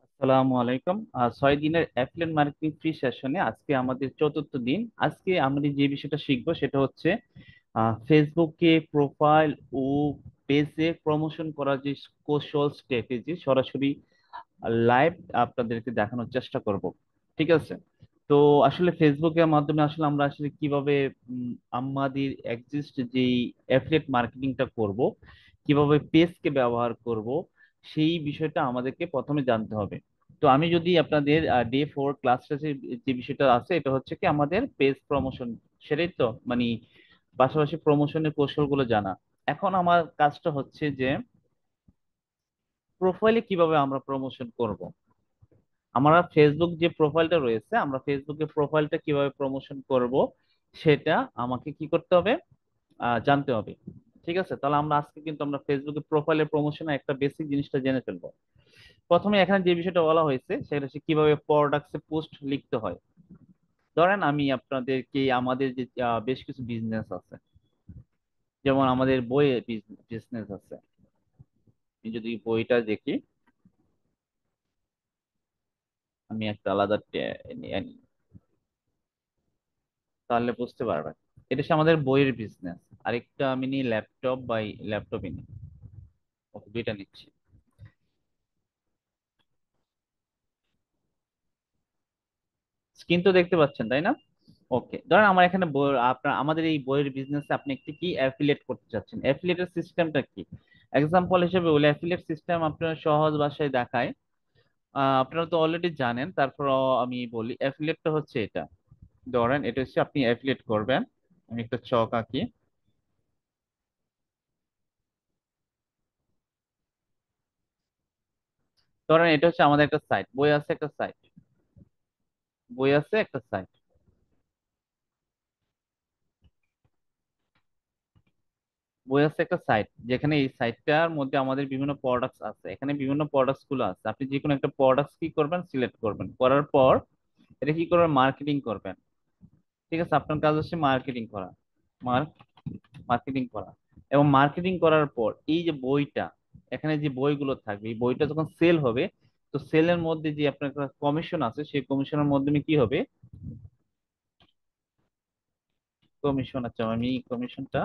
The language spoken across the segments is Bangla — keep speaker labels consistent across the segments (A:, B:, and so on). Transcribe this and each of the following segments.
A: আসসালামু আলাইকুম। 6 দিনের অ্যাফিলিয়েট মার্কেটিং ফ্রি সেশনে আজকে আমাদের চতুর্থ দিন। আজকে আমরা যে বিষয়টা শিখবো সেটা হচ্ছে ফেসবুকে প্রোফাইল ও পেজে প্রমোশন করার যে কৌশল স্ট্র্যাটেজি সরাসরি লাইভ আপনাদেরকে দেখানোর চেষ্টা করব। ঠিক আছে? তো আসলে ফেসবুকের মাধ্যমে আসলে আমরা আসলে কিভাবে আমাদের এক্সিস্ট যেই অ্যাফিলিয়েট মার্কেটিংটা করব, কিভাবে পেজকে ব্যবহার করব, সেই বিষয়টা আমাদেরকে প্রথমে জানতে হবে। তো আমি যদি আপনাদের ডে 4 ক্লাসটা যে বিষয়টা আছে, এটা হচ্ছে কি আমাদের পেজ প্রমোশন, সেটাই তো মানে পাশাপাশি প্রমোশনের কৌশলগুলো জানা। এখন আমার কাজটা হচ্ছে যে প্রোফাইলে কিভাবে আমরা প্রমোশন করব। আমরা ফেসবুক যে প্রোফাইলটা রয়েছে, আমরা ফেসবুকে প্রোফাইলটা কিভাবে প্রমোশন করব সেটা আমাকে কি করতে হবে, জানতে হবে। ঠিক আছে, তাহলে আমরা ফেসবুকে প্রোফাইলের প্রমোশনের একটা বেসিক জিনিসটা জেনে ফেলবো। প্রথমে এখানে যে বিষয়টা বলা হয়েছে সেটা হচ্ছে কিভাবে প্রোডাক্টসে পোস্ট লিখতে হয়। ধরেন আমি আপনাদেরকে আমাদের যে বেশ কিছু বিজনেস আছে, যেমন আমাদের বইয়ের বিজনেস আছে। আমি যদি বইটা দেখি, আমি একটা আলাদা নিয়ে নিই, তাহলে বুঝতে পারবেন। এটা হচ্ছে আমাদের বইয়ের বিজনেস। আরেকটা আমি নিই ল্যাপটপ, বাই ল্যাপটপই নিই। ওকে, দুইটা নিচ্ছি। স্ক্রিন তো দেখতে পাচ্ছেন, তাই না? ওকে, ধরেন আমার এখানে আপনার আমাদের এই বইয়ের বিজনেসে আপনি একটি কি অ্যাফিলিয়েট করতে চাচ্ছেন। অ্যাফিলিয়েটের সিস্টেমটা কি? এক্সাম্পল হিসেবে বলি, অ্যাফিলিয়েট সিস্টেম আপনার সহজ ভাষায় দেখায়। আপনারা তো অলরেডি জানেন, তারপর আমি বলি অ্যাফিলিয়েটটা হচ্ছে এটা। ধরেন এটা হচ্ছে আপনি অ্যাফিলিয়েট করবেন। আমি একটা চক আঁকি। ধরেন এটা হচ্ছে আমাদের একটা সাইট, বই আছে একটা সাইট, বই আছে একটা সাইট, বই আছে একটা সাইট, যেখানে এই সাইটটার মধ্যে আমাদের বিভিন্ন প্রোডাক্টস আছে। এখানে বিভিন্ন প্রোডাক্টস গুলো আছে। আপনি যে কোনো একটা প্রোডাক্টস কি করবেন, সিলেক্ট করবেন, করার পর এটা কি করবেন, মার্কেটিং করবেন। ঠিক আছে, আপনার কাজ হচ্ছে মার্কেটিং করা। মার্ক মার্কেটিং করা। এবং মার্কেটিং করার পর এই যে বইটা, এখানে যে বইগুলো থাকবে, এই বইটা যখন সেল হবে, তো সেলের মধ্যে যে আপনার কমিশন আছে, সেই কমিশনের মাধ্যমে কি হবে, কমিশন। আচ্ছা, আমি কমিশনটা,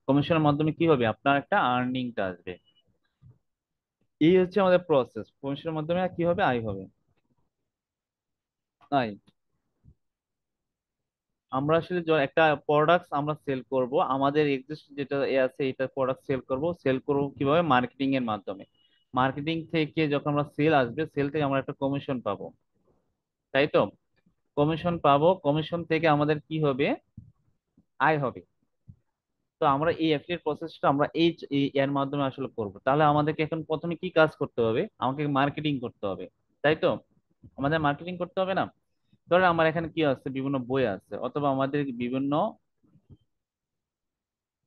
A: কমিশনের মাধ্যমে কি হবে, আপনার একটা আর্নিংটা আসবে। এই হচ্ছে আমাদের প্রসেস। কমিশনের মাধ্যমে কি হবে, আয় হবে। আয়। আমরা আসলে একটা প্রোডাক্টস আমরা সেল করব, আমাদের এক্সিস্ট যেটা আছে এটা প্রোডাক্ট সেল করব কিভাবে, মার্কেটিং এর মাধ্যমে। মার্কেটিং থেকে যখন আমরা সেল আসবে, সেল থেকে আমরা একটা কমিশন পাবো, তাই তো? কমিশন পাবো, কমিশন থেকে আমাদের কি হবে, আয় হবে। তো আমরা এই অ্যাফিলিয়েট প্রসেসটা আমরা এর মাধ্যমে আসলে করব। তাহলে আমাদেরকে এখন প্রথমে কি কাজ করতে হবে, আমাকে মার্কেটিং করতে হবে, তাই তো? আমাদের মার্কেটিং করতে হবে না? ধরেন আমার এখানে কি আছে, বিভিন্ন বই আছে, অথবা আমাদের বিভিন্ন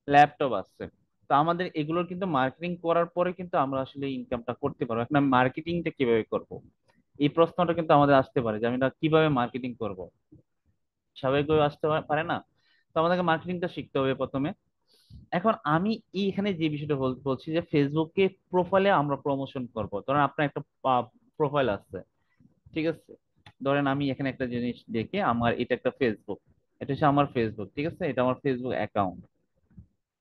A: ল্যাপটপ আছে। তো আমাদের এগুলোর কিন্তু মার্কেটিং করার পরে কিন্তু আমরা আসলে ইনকামটা করতে পারবো। এখন আমি মার্কেটিংটা কিভাবে করব, এই প্রশ্নটা কিন্তু আমাদের আসতে পারে যে আমি এটা কিভাবে মার্কেটিং করব। স্বাভাবিকভাবে আসতে পারে না? তো আমাদেরকে মার্কেটিংটা শিখতে হবে প্রথমে। এখন আমি এইখানে যে বিষয়টা বলছি যে ফেসবুকে প্রোফাইলে আমরা প্রমোশন করব। ধরেন আপনার একটা প্রোফাইল আছে, ঠিক আছে? ধরেন আমি এখানে একটা জিনিস দেখে, আমার এটা একটা ফেসবুক, এটা হচ্ছে আমার ফেসবুক, ঠিক আছে? এটা আমার ফেসবুক অ্যাকাউন্ট,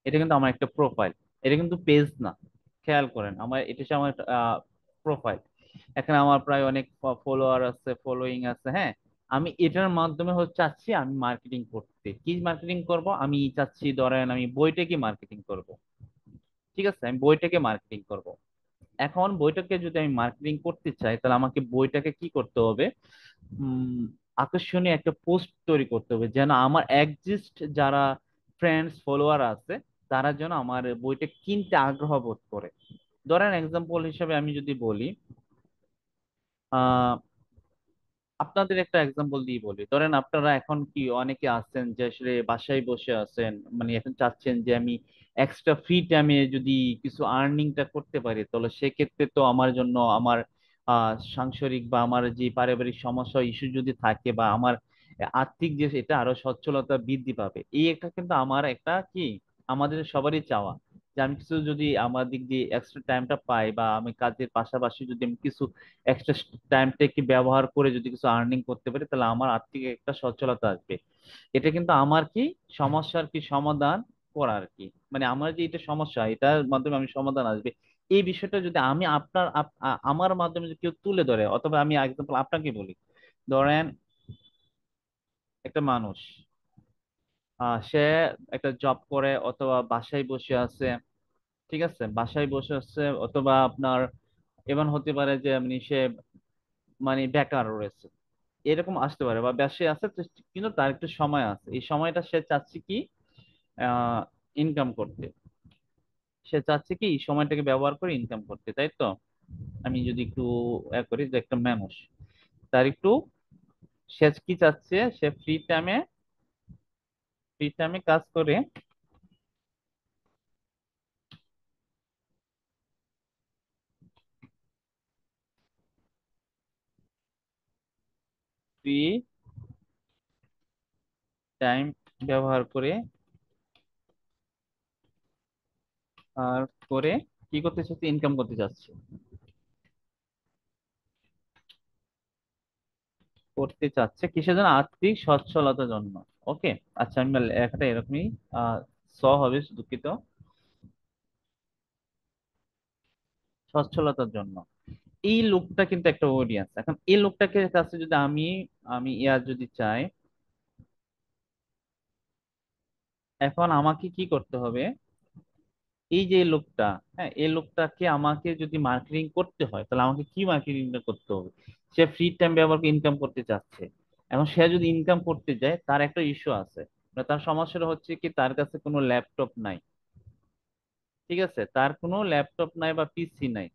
A: এটা কিন্তু আমার একটা প্রোফাইল, এটা কিন্তু পেজ না। খেয়াল করেন, আমার এটা হচ্ছে আমার প্রোফাইল। এখানে আমার প্রায় অনেক ফলোয়ার আছে, ফলোইং আছে, হ্যাঁ। আমি এটার মাধ্যমে চাচ্ছি আমি মার্কেটিং করতে। কি মার্কেটিং করব, আমি চাচ্ছি ধরেন আমি বইটাকে মার্কেটিং করব। ঠিক আছে, আমি বইটাকে মার্কেটিং করব। এখন বইটাকে যদি আমি মার্কেটিং করতে চাই, তাহলে আমাকে বইটাকে কি করতে হবে, উম আকর্ষণীয় একটা পোস্ট তৈরি করতে হবে, যেন আমার একজিস্ট যারা ফ্রেন্ডস ফলোয়ার আছে, তারা যেন আমার বইটা কিনতে আগ্রহ বোধ করে। ধরেন এক্সাম্পল হিসেবে আমি যদি বলি, আহ আপনাদের একটা এক্সাম্পল দিয়ে বলি। ধরেন আপনারা এখন কি অনেকে আছেন যে আসলে বাসায় বসে আছেন, মানে এখন চাচ্ছেন যে আমি এক্সট্রা ফ্রি টাইমে যদি কিছু আর্নিংটা করতে পারি, তাহলে সেক্ষেত্রে তো আমার জন্য আমার সাংসারিক বা আমার যে পারিবারিক সমস্যা ইস্যু যদি থাকে, বা আমার আর্থিক যে এটা আরো সচ্ছলতা বৃদ্ধি পাবে, এই একটা কিন্তু আমার একটা কি, আমাদের সবারই চাওয়া। যে আমি কিছু যদি আমার দিক দিয়ে এক্সট্রা টাইমটা পাই, বা আমি কাজের পাশাপাশি যদি আমি কিছু এক্সট্রা টাইমটাকে ব্যবহার করে যদি কিছু আর্নিং করতে পারি, তাহলে আমার আর্থিক একটা সচ্ছলতা আসবে। এটা কিন্তু আমার কি সমস্যার কি সমাধান করা আর কি, মানে আমার যে এটা সমস্যা, এটার মাধ্যমে আমি সমাধান আসবে। এই বিষয়টা যদি আমি আপনার আমার মাধ্যমে যদি কেউ তুলে ধরে, অথবা আমি এক্সাম্পল আপনাকে বলি, ধরেন একটা মানুষ, সে একটা জব করে অথবা বাসায় বসে আছে, ঠিক আছে, বাসায় বসে আছে, অথবা আপনার এমন হতে পারে যে মানে সে মানে বেকার রয়েছে, এরকম আসতে পারে, বা ব্যবসায় আছে কিন্তু তার একটু সময় আছে, এই সময়টা সে চাচ্ছে কি আহ ইনকাম করতে, সে চাচ্ছে কি এই সময়টাকে ব্যবহার করে ইনকাম করতে, তাই তো? আমি যদি একটু করি যে একটা মানুষ, তার একটু, সে কি চাচ্ছে, সে ফ্রি টাইমে কাজ করে, ফ্রি টাইম ব্যবহার করে আর করে কি করতে চাচ্ছে, ইনকাম করতে চাচ্ছে, কিসের জন্য? আর্থিক সচ্ছলতার জন্য। ওকে, আচ্ছা আমি লেখাটা এরকমই আহ হবে, দুঃখিত, সচ্ছলতার জন্য। এই লোকটা কিন্তু একটা অডিয়েন্স, এখন এই লোকটাকে কাছে যদি আমি আমি ইয়ার যদি চাই, এখন আমাকে কি করতে হবে? এই যে লোকটা, হ্যাঁ, এই লোকটাকে আমাকে যদি মার্কেটিং করতে হয়, তাহলে আমাকে কি মার্কেটিংটা করতে হবে? সে ফ্রি টাইম ব্যবহার করে ইনকাম করতে চাচ্ছে। এখন সে যদি ইনকাম করতে যায়, তার একটা ইস্যু আছে, মানে তার সমস্যাটা হচ্ছে কি, তার কাছে কোনো ল্যাপটপ নাই, ঠিক আছে, তার কোনো ল্যাপটপ নাই বা পিসি নাই।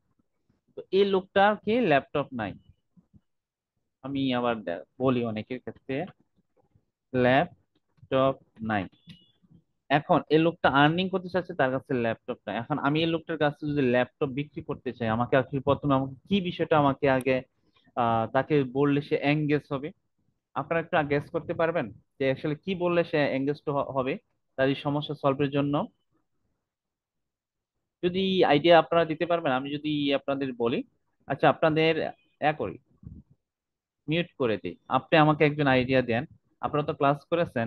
A: তো এই লোকটার কি ল্যাপটপ নাই, আমি আবার বলি অনেকের ক্ষেত্রে ল্যাপটপ নাই। এখন এই লোকটা আর্নিং করতে চাচ্ছে, তার কাছে ল্যাপটপ নাই। এখন আমি এই লোকটার কাছে যদি ল্যাপটপ বিক্রি করতে চাই, আমাকে আসলে প্রথমে আমাকে কি বিষয়টা আমাকে আগে তাকে বললে সে এঙ্গেজ হবে? আপনারা একটু গেস করতে পারবেন যে আসলে কি বললে সে এঙ্গেজ হবে তার এই সমস্যা সলভের জন্য? যদি আইডিয়া আপনারা দিতে পারবেন, আমি যদি আপনাদের বলি। আচ্ছা, আপনাদের করি, মিউট করে দিই, আপনি আমাকে একজন আইডিয়া দেন। আপনারা তো ক্লাস করেছেন,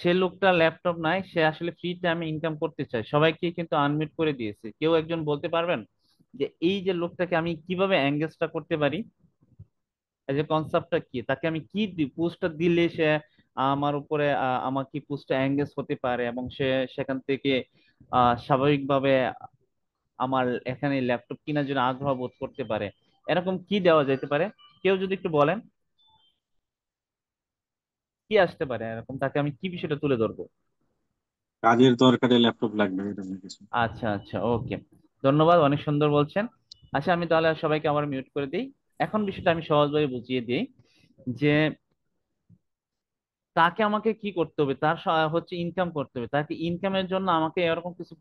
A: সে লোকটা ল্যাপটপ নাই, সে আসলে ফ্রি টাইমে ইনকাম করতে চায়, সবাইকে কিন্তু আনমিউট করে দিয়েছে, কেউ একজন বলতে পারবেন যে এই যে লোকটাকে আমি কিভাবে এঙ্গেজটা করতে পারি? এই যে কনসেপ্টটা কি, তাকে আমি কি পোস্টটা দিলে সে আমার উপরে আমার কি পোস্টটা এঙ্গেজ হতে পারে, এবং সে সেখান থেকে স্বাভাবিকভাবে আমার এখানে ল্যাপটপ কেনার জন্য আগ্রহ বোধ করতে পারে, এরকম কি দেওয়া যেতে পারে? কেউ যদি একটু বলেন কি আসতে পারে এরকম, তাকে আমি কি বিষয়টা তুলে ধরবো?
B: কাজের দরকারে ল্যাপটপ লাগবে এরকম কিছু।
A: আচ্ছা আচ্ছা, ওকে, ধন্যবাদ, অনেক সুন্দর বলছেন। আচ্ছা, আমি তাহলে সবাইকে আবার মিউট করে দিই। এখন বিষয়টা আমি সহজভাবে বুঝিয়ে দিই যে তাকে আমাকে কি করতে হবে, তার হচ্ছে ইনকাম করতে হবে, তাকে ইনকামের জন্য আমাকে এরকম কিছু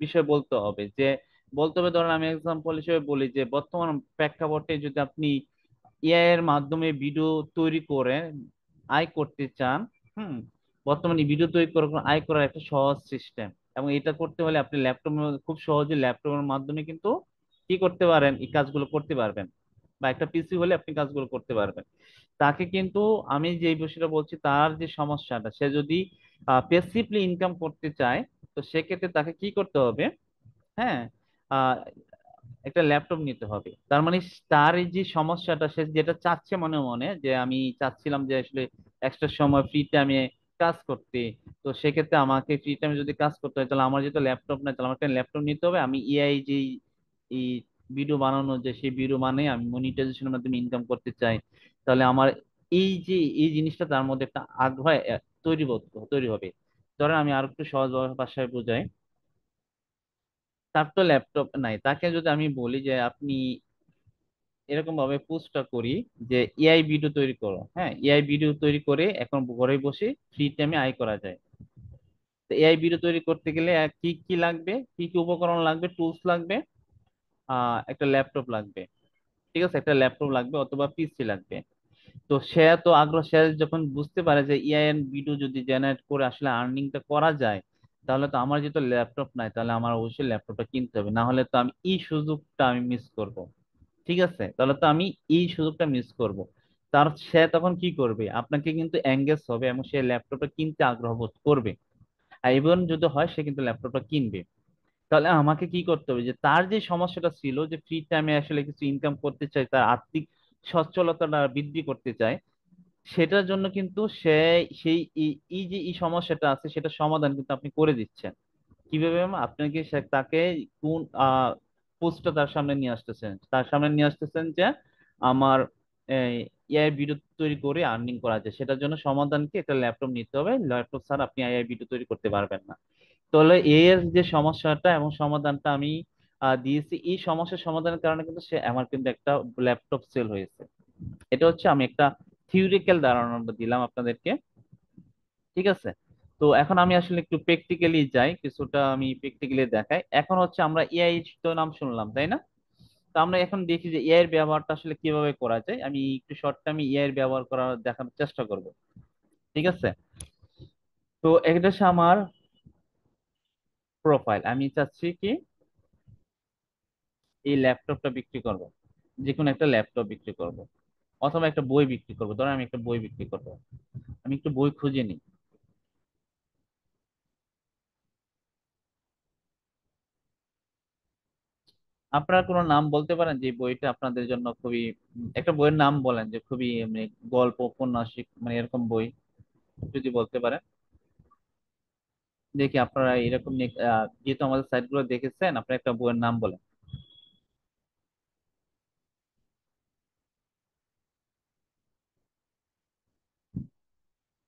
A: বিষয় বলতে হবে, যে বলতে হবে, ধরেন আমি এক্সাম্পল হিসেবে বলি যে বর্তমান প্রেক্ষাপটে যদি আপনি এআই এর মাধ্যমে ভিডিও তৈরি করে আয় করতে চান, হুম, বর্তমানে ভিডিও তৈরি করে আয় করার একটা সহজ সিস্টেম, এবং এটা করতে হলে আপনি ল্যাপটপ, খুব সহজে ল্যাপটপের মাধ্যমে কিন্তু কি করতে পারেন, এই কাজগুলো করতে পারবেন, বা একটা পিসি হলে আপনি কাজগুলো করতে পারবেন। তাকে কিন্তু আমি যে বিষয়টা বলছি, তার যে সমস্যাটা, সে যদি পেসিভলি ইনকাম করতে চায়, তো সেক্ষেত্রে তাকে কি করতে হবে? হ্যাঁ, আহ, একটা ল্যাপটপ নিতে হবে। তার মানে তার এই যে সমস্যাটা, সে যেটা চাচ্ছে মনে মনে, যে আমি চাচ্ছিলাম যে আসলে এক্সট্রা সময় ফ্রি টাইমে কাজ করতে, তো সেক্ষেত্রে আমাকে ফ্রি টাইমে যদি কাজ করতে হয়, তাহলে আমার যেহেতু ল্যাপটপ নাই, তাহলে আমার একটা ল্যাপটপ নিতে হবে। আমি এআই যে এই ভিডিও বানানো, যে সেই ভিডিও মানে আমি মনিটাইজেশনের মাধ্যমে ইনকাম করতে চাই, তাহলে আমার এই যে এই জিনিসটা তার মধ্যে একটা আগ্রহ তৈরি হবে। ধরেন আমি আর একটু সহজ ভাষায় বোঝাই, তার তো ল্যাপটপ নাই, তাকে যদি আমি বলি যে আপনি এরকম ভাবে পোস্টটা করি যে এআই ভিডিও তৈরি করো, হ্যাঁ, এআই ভিডিও তৈরি করে এখন ঘরে বসে ফ্রি টাইমে আয় করা যায়। তো এআই ভিডিও তৈরি করতে গেলে কি কি লাগবে, কি কি উপকরণ লাগবে, টুলস লাগবে, একটা ল্যাপটপ লাগবে, ঠিক আছে, একটা ল্যাপটপ লাগবে অথবা পিসি লাগবে। তো সে সে যখন বুঝতে পারে যে এআই এর ভিডিও যদি জেনারেট করে আসলে আর্নিংটা করা যায়, তাহলে তো আমার যেহেতু ল্যাপটপ নাই, তাহলে আমার অবশ্যই ল্যাপটপটা কিনতে হবে, না হলে তো আমি এই সুযোগটা আমি মিস করব। ঠিক আছে, তাহলে তো আমি এই সুযোগটা মিস করব। সে তখন কি করবে, আপনাকে কিন্তু এঙ্গেজ হবে এবং সে ল্যাপটপটা কিনতে আগ্রহ বোধ করবে। আর ইভেন যদি হয় সে কিন্তু ল্যাপটপটা কিনবে। তাহলে আমাকে কি করতে হবে, যে তার যে সমস্যাটা ছিল যে ফ্রি টাইমে আসলে কিছু ইনকাম করতে চায়, তার আর্থিক সচ্ছলতাটা বৃদ্ধি করতে চায়, সেটার জন্য কিন্তু সে সেই এই যে এই সমস্যাটা আছে সেটা সমাধান কিন্তু আপনি করে দিচ্ছেন। কিভাবে ম্যাম? আপনাকে তাকে কোন পোস্টটা তার সামনে নিয়ে আসতেছেন, তার সামনে নিয়ে আসতেছেন যে আমার এআই ভিডিও তৈরি করে আর্নিং করা যায়, সেটার জন্য সমাধান কি, একটা ল্যাপটপ নিতে হবে, ল্যাপটপ ছাড়া আপনি এআই ভিডিও তৈরি করতে পারবেন না। তাহলে এর যে সমস্যাটা এবং সমাধানটা আমি দিয়েছি, এই সমস্যার সমাধানের কারণে কিন্তু সে আমার কিন্তু একটা ল্যাপটপ সেল হয়েছে। এটা হচ্ছে আমি একটা থিওরিক্যাল ধারণা দিলাম আপনাদেরকে। ঠিক আছে, তো এখন আমি আসলে একটু প্র্যাকটিক্যালি যাই, কিছুটা আমি প্র্যাকটিক্যালি দেখাই। এখন হচ্ছে আমরা এআই তো নাম শুনলাম, তাই না? তো আমরা এখন দেখি যে এআই এর ব্যবহারটা আসলে কিভাবে করা যায়। আমি একটু শর্ট টাইমে এআই এর ব্যবহার করার দেখানোর চেষ্টা করব। ঠিক আছে, তো এটা হচ্ছে আমার প্রোফাইল। আমি চাচ্ছি কি এই ল্যাপটপটা বিক্রি করব, যে কোনো একটা ল্যাপটপ বিক্রি করব, অথবা একটা বই বিক্রি করবো। ধরো আমি একটা বই বিক্রি করবো, আমি একটু বই খুঁজে নিই। আপনারা কোনো নাম বলতে পারেন যে এই বইটা আপনাদের জন্য খুবই একটা বইয়ের নাম বলেন যে খুবই মানে গল্প উপন্যাসিক মানে এরকম বই যদি বলতে পারেন। দেখি আপনারা এরকম যেহেতু আমাদের সাইট গুলো দেখেছেন, আপনারা একটা বইয়ের নাম বলেন।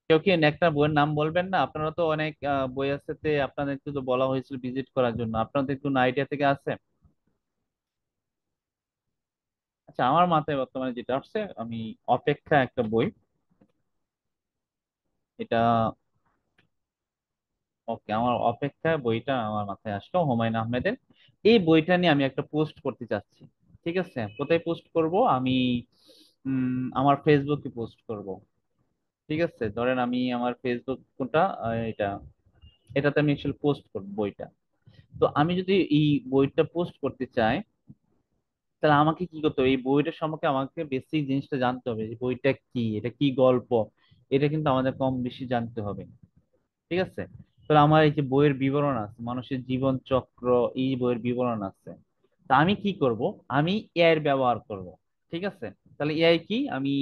A: কেউ কি একটা বইয়ের নাম বলবেন না? আপনারা তো অনেক বই আছে, আপনাদেরকে তো বলা হয়েছিল ভিজিট করার জন্য, আপনাদের কোনো আইডিয়া থেকে আছে? আচ্ছা, আমার মাথায় বর্তমানে যেটা আসছে, আমি অপেক্ষা একটা বই, এটা ওকে, আমার অপেক্ষা বইটা আমার মাথায় আসলো, হুমায়ুন আহমেদের। এই বইটা নিয়ে আমি একটা পোস্ট করতে চাচ্ছি। ঠিক আছে, কোথায় পোস্ট করব আমি? আমার ফেসবুকে পোস্ট করব। ঠিক আছে, ধরেন আমি আমার ফেসবুক কোনটা, এটাতে আমি আসলে পোস্ট করব বইটা। তো আমি যদি এই বইটা পোস্ট করতে চাই, তাহলে আমাকে কি করতে হবে, এই বইটার সম্পর্কে আমাকে বেসিক জিনিসটা জানতে হবে, যে বইটা কি, এটা কি গল্প, এটা কিন্তু আমাদের কম বেশি জানতে হবে। ঠিক আছে, তাহলে আমার এই যে বইয়ের বিবরণ আছে, মানুষের জীবন চক্র, এই বইয়ের বিবরণ আছে। তা আমি কি করব, আমি এআই এর ব্যবহার করব। ঠিক আছে, তাহলে এআই কি, আমি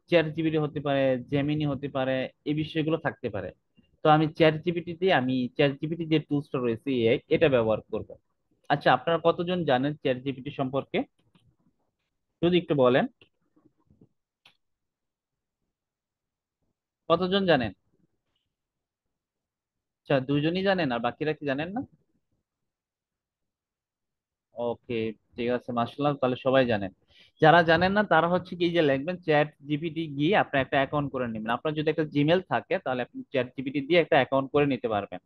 A: চ্যাট জিপিটি হতে পারে, জেমিনি হতে পারে, এই বিষয়গুলো থাকতে পারে। তো আমি চ্যাট জিপিটি দিয়ে, আমি চ্যাট জিপিটি যে টুলসটা রয়েছে এআই, এটা ব্যবহার করব। আচ্ছা, আপনারা কতজন জানেন চ্যাট জিপিটি সম্পর্কে, যদি একটু বলেন। কতজন জানেন? আচ্ছা, দুইজনই জানেন, আর বাকিরা কি জানেন না? ওকে, ঠিক আছে, মাশাআল্লাহ, তাহলে সবাই জানেন। যারা জানেন না তারা হচ্ছে কি, যে লিখবেন চ্যাট জিপিটি গিয়ে আপনি একটা অ্যাকাউন্ট করে নেবেন। আপনার যদি একটা জিমেল থাকে তাহলে আপনি চ্যাট জিপিটি দিয়ে একটা অ্যাকাউন্ট করে নিতে পারবেন।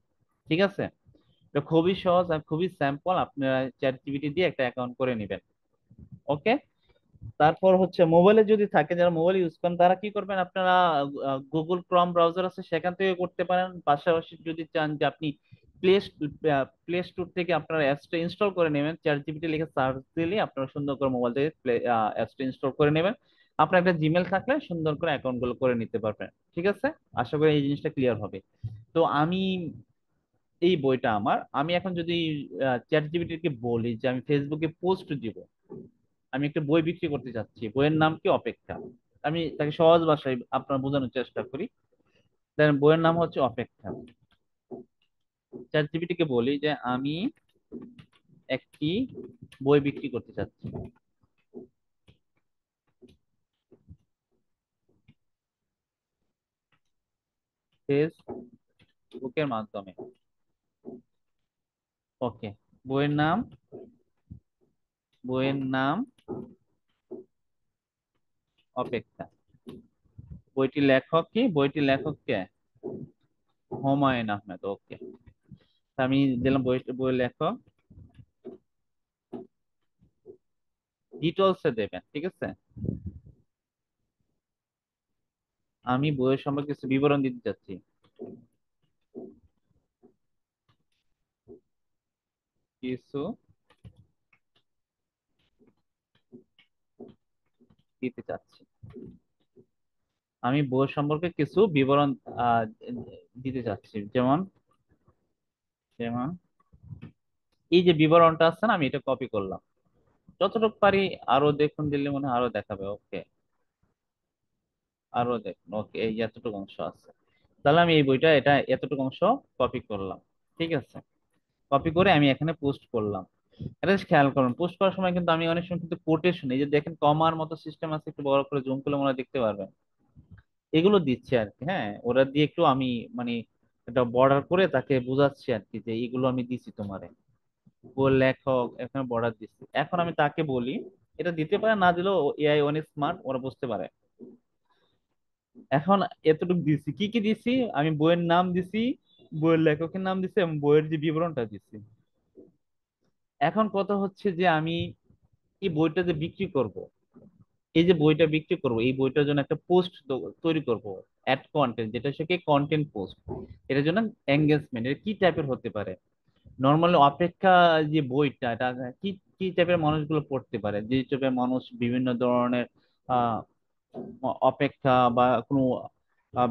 A: ঠিক আছে, এটা খুবই সহজ আর খুবই স্যাম্পল, আপনারা চ্যাট জিপিটি দিয়ে একটা অ্যাকাউন্ট করে নেবেন। ওকে, তারপর হচ্ছে মোবাইলে যদি থাকে, যারা মোবাইল ইউজ করেন তারা কি করবেন, আপনারা গুগল ক্রম ব্রাউজার আছে সেখান থেকে করতে পারেন। পাশাপাশি যদি চান যে আপনি প্লে প্লে স্টোর থেকে আপনারা অ্যাপসটা ইনস্টল করে নেবেন, চ্যাট জিপিটি লিখে সার্চ দিলে আপনারা সুন্দর করে মোবাইল থেকে অ্যাপসটা ইনস্টল করে নেবেন। আপনার একটা জিমেল থাকলে সুন্দর করে অ্যাকাউন্ট গুলো করে নিতে পারবেন। ঠিক আছে, আশা করি এই জিনিসটা ক্লিয়ার হবে। তো আমি এই বইটা আমার, আমি এখন যদি চ্যাট জিপিটি কে বলি যে আমি ফেসবুকে পোস্ট দিব, আমি একটা বই বিক্রি করতে চাচ্ছি, বইয়ের নাম কি, অপেক্ষা। আমি তাকে সহজ ভাষায় আপনার বোঝানোর চেষ্টা করি। দেন বইয়ের নাম হচ্ছে অপেক্ষা। চ্যাট জিপিটি কে বলি যে আমি একটি বই বিক্রি করতে চাচ্ছি ফেসবুকের মাধ্যমে। ওকে, বইয়ের নাম, বইয়ের নাম অপেক্ষা। বইটির লেখক কি, বইটির লেখক কে? হুমায়ুন আহমেদ। ওকে, আমি দিলাম বইয়ের লেখক, ডিটেলসে দেবেন। ঠিক আছে, আমি বইয়ের সম্পর্কে কিছু বিবরণ দিতে চাচ্ছি। কিছু দিতে চাচ্ছি। আমি বই সম্পর্কে কিছু বিবরণ আহ, দিতে চাচ্ছি, যেমন যেমন এই যে বিবরণটা আছে না, আমি এটা কপি করলাম যতটুকু পারি। আরো দেখুন দিলে মনে হয় আরো দেখাবে। ওকে, আরো দেখুন। ওকে, এই যে এতটুকু অংশ আছে। তাহলে আমি এই বইটা এটা এতটুকু অংশ কপি করলাম। ঠিক আছে, কপি করে আমি এখানে পোস্ট করলাম। এটা just খেয়াল করুন, পোস্ট করার সময় কিন্তু আমি অনেক সময় কিন্তু কোটেশন, এই যে দেখেন কমার মতো সিস্টেম আছে, একটু বড় করে জুম করলে মনে হয় দেখতে পারবেন, এগুলো দিচ্ছে আর কি। হ্যাঁ, ওরা দিয়ে একটু আমি মানে এটা বর্ডার করে তাকে বোঝাচ্ছি আর কি, যে এইগুলো আমি দিছি তোমারে। ও লেখক এখানে বর্ডার দিচ্ছি। এখন আমি তাকে বলি, এটা দিতে পারে, না দিলেও এআই অনেক স্মার্ট, ওরা বুঝতে পারে। এখন এতটুকু দিছি, কি কি দিছি, আমি বইয়ের নাম দিছি, বইয়ের লেখকের নাম দিছি, এবং বইয়ের যে বিবরণটা দিছি। এখন কথা হচ্ছে যে আমি এই বইটা যে বিক্রি করব, এই যে বইটা বিক্রি করব, এই বইটার জন্য একটা পোস্ট তৈরি করব, অ্যাড কন্টেন্ট, যেটা হচ্ছে কন্টেন্ট পোস্ট। এটার জন্য এঙ্গেজমেন্ট এটা কি টাইপের হতে পারে? নর্মালি অপেক্ষা যে বইটা, এটা কি কি টাইপের মানুষগুলো পড়তে পারে? যে টাইপের মানুষ বিভিন্ন ধরনের আহ অপেক্ষা বা কোনো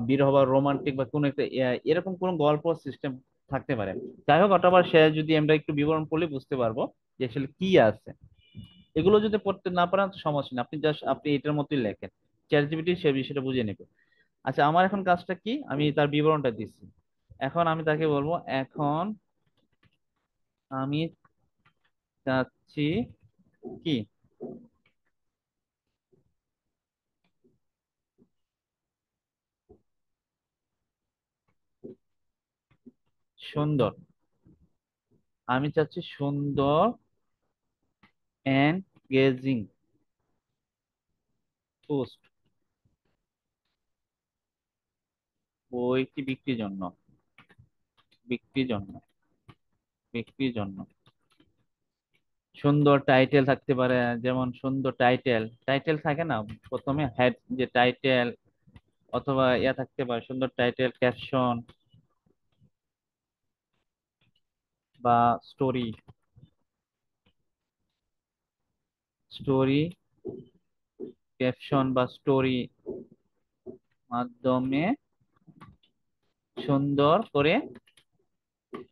A: বিরহ বা রোমান্টিক বা কোনো একটা এরকম কোনো গল্প সিস্টেম থাকতে পারে। যাই হোক, অথবা সে যদি আমরা একটু বিবরণ পড়লে বুঝতে পারবো যে আসলে কি আছে। এগুলো যদি পড়তে না পারেন তো সমস্যা নেই, আপনি জাস্ট আপনি এটার মতোই লেখেন, চ্যাট জিপিটি সে বিষয়টা বুঝে নেবে। আচ্ছা, আমার এখন কাজটা কি, আমি তার বিবরণটা দিচ্ছি। এখন আমি তাকে বলবো, এখন আমি চাচ্ছি কি, সুন্দর, আমি চাচ্ছি সুন্দর এনগেজিং পোস্ট, বইটি বিক্রির জন্য, বিক্রির জন্য, বিক্রির জন্য। সুন্দর টাইটেল থাকতে পারে, যেমন সুন্দর টাইটেল, টাইটেল থাকে না প্রথমে, হেড, যে টাইটেল, অথবা ইয়া থাকতে পারে সুন্দর টাইটেল, ক্যাপশন বা স্টোরি, স্টোরি, ক্যাপশন বা স্টোরি মাধ্যমে সুন্দর করে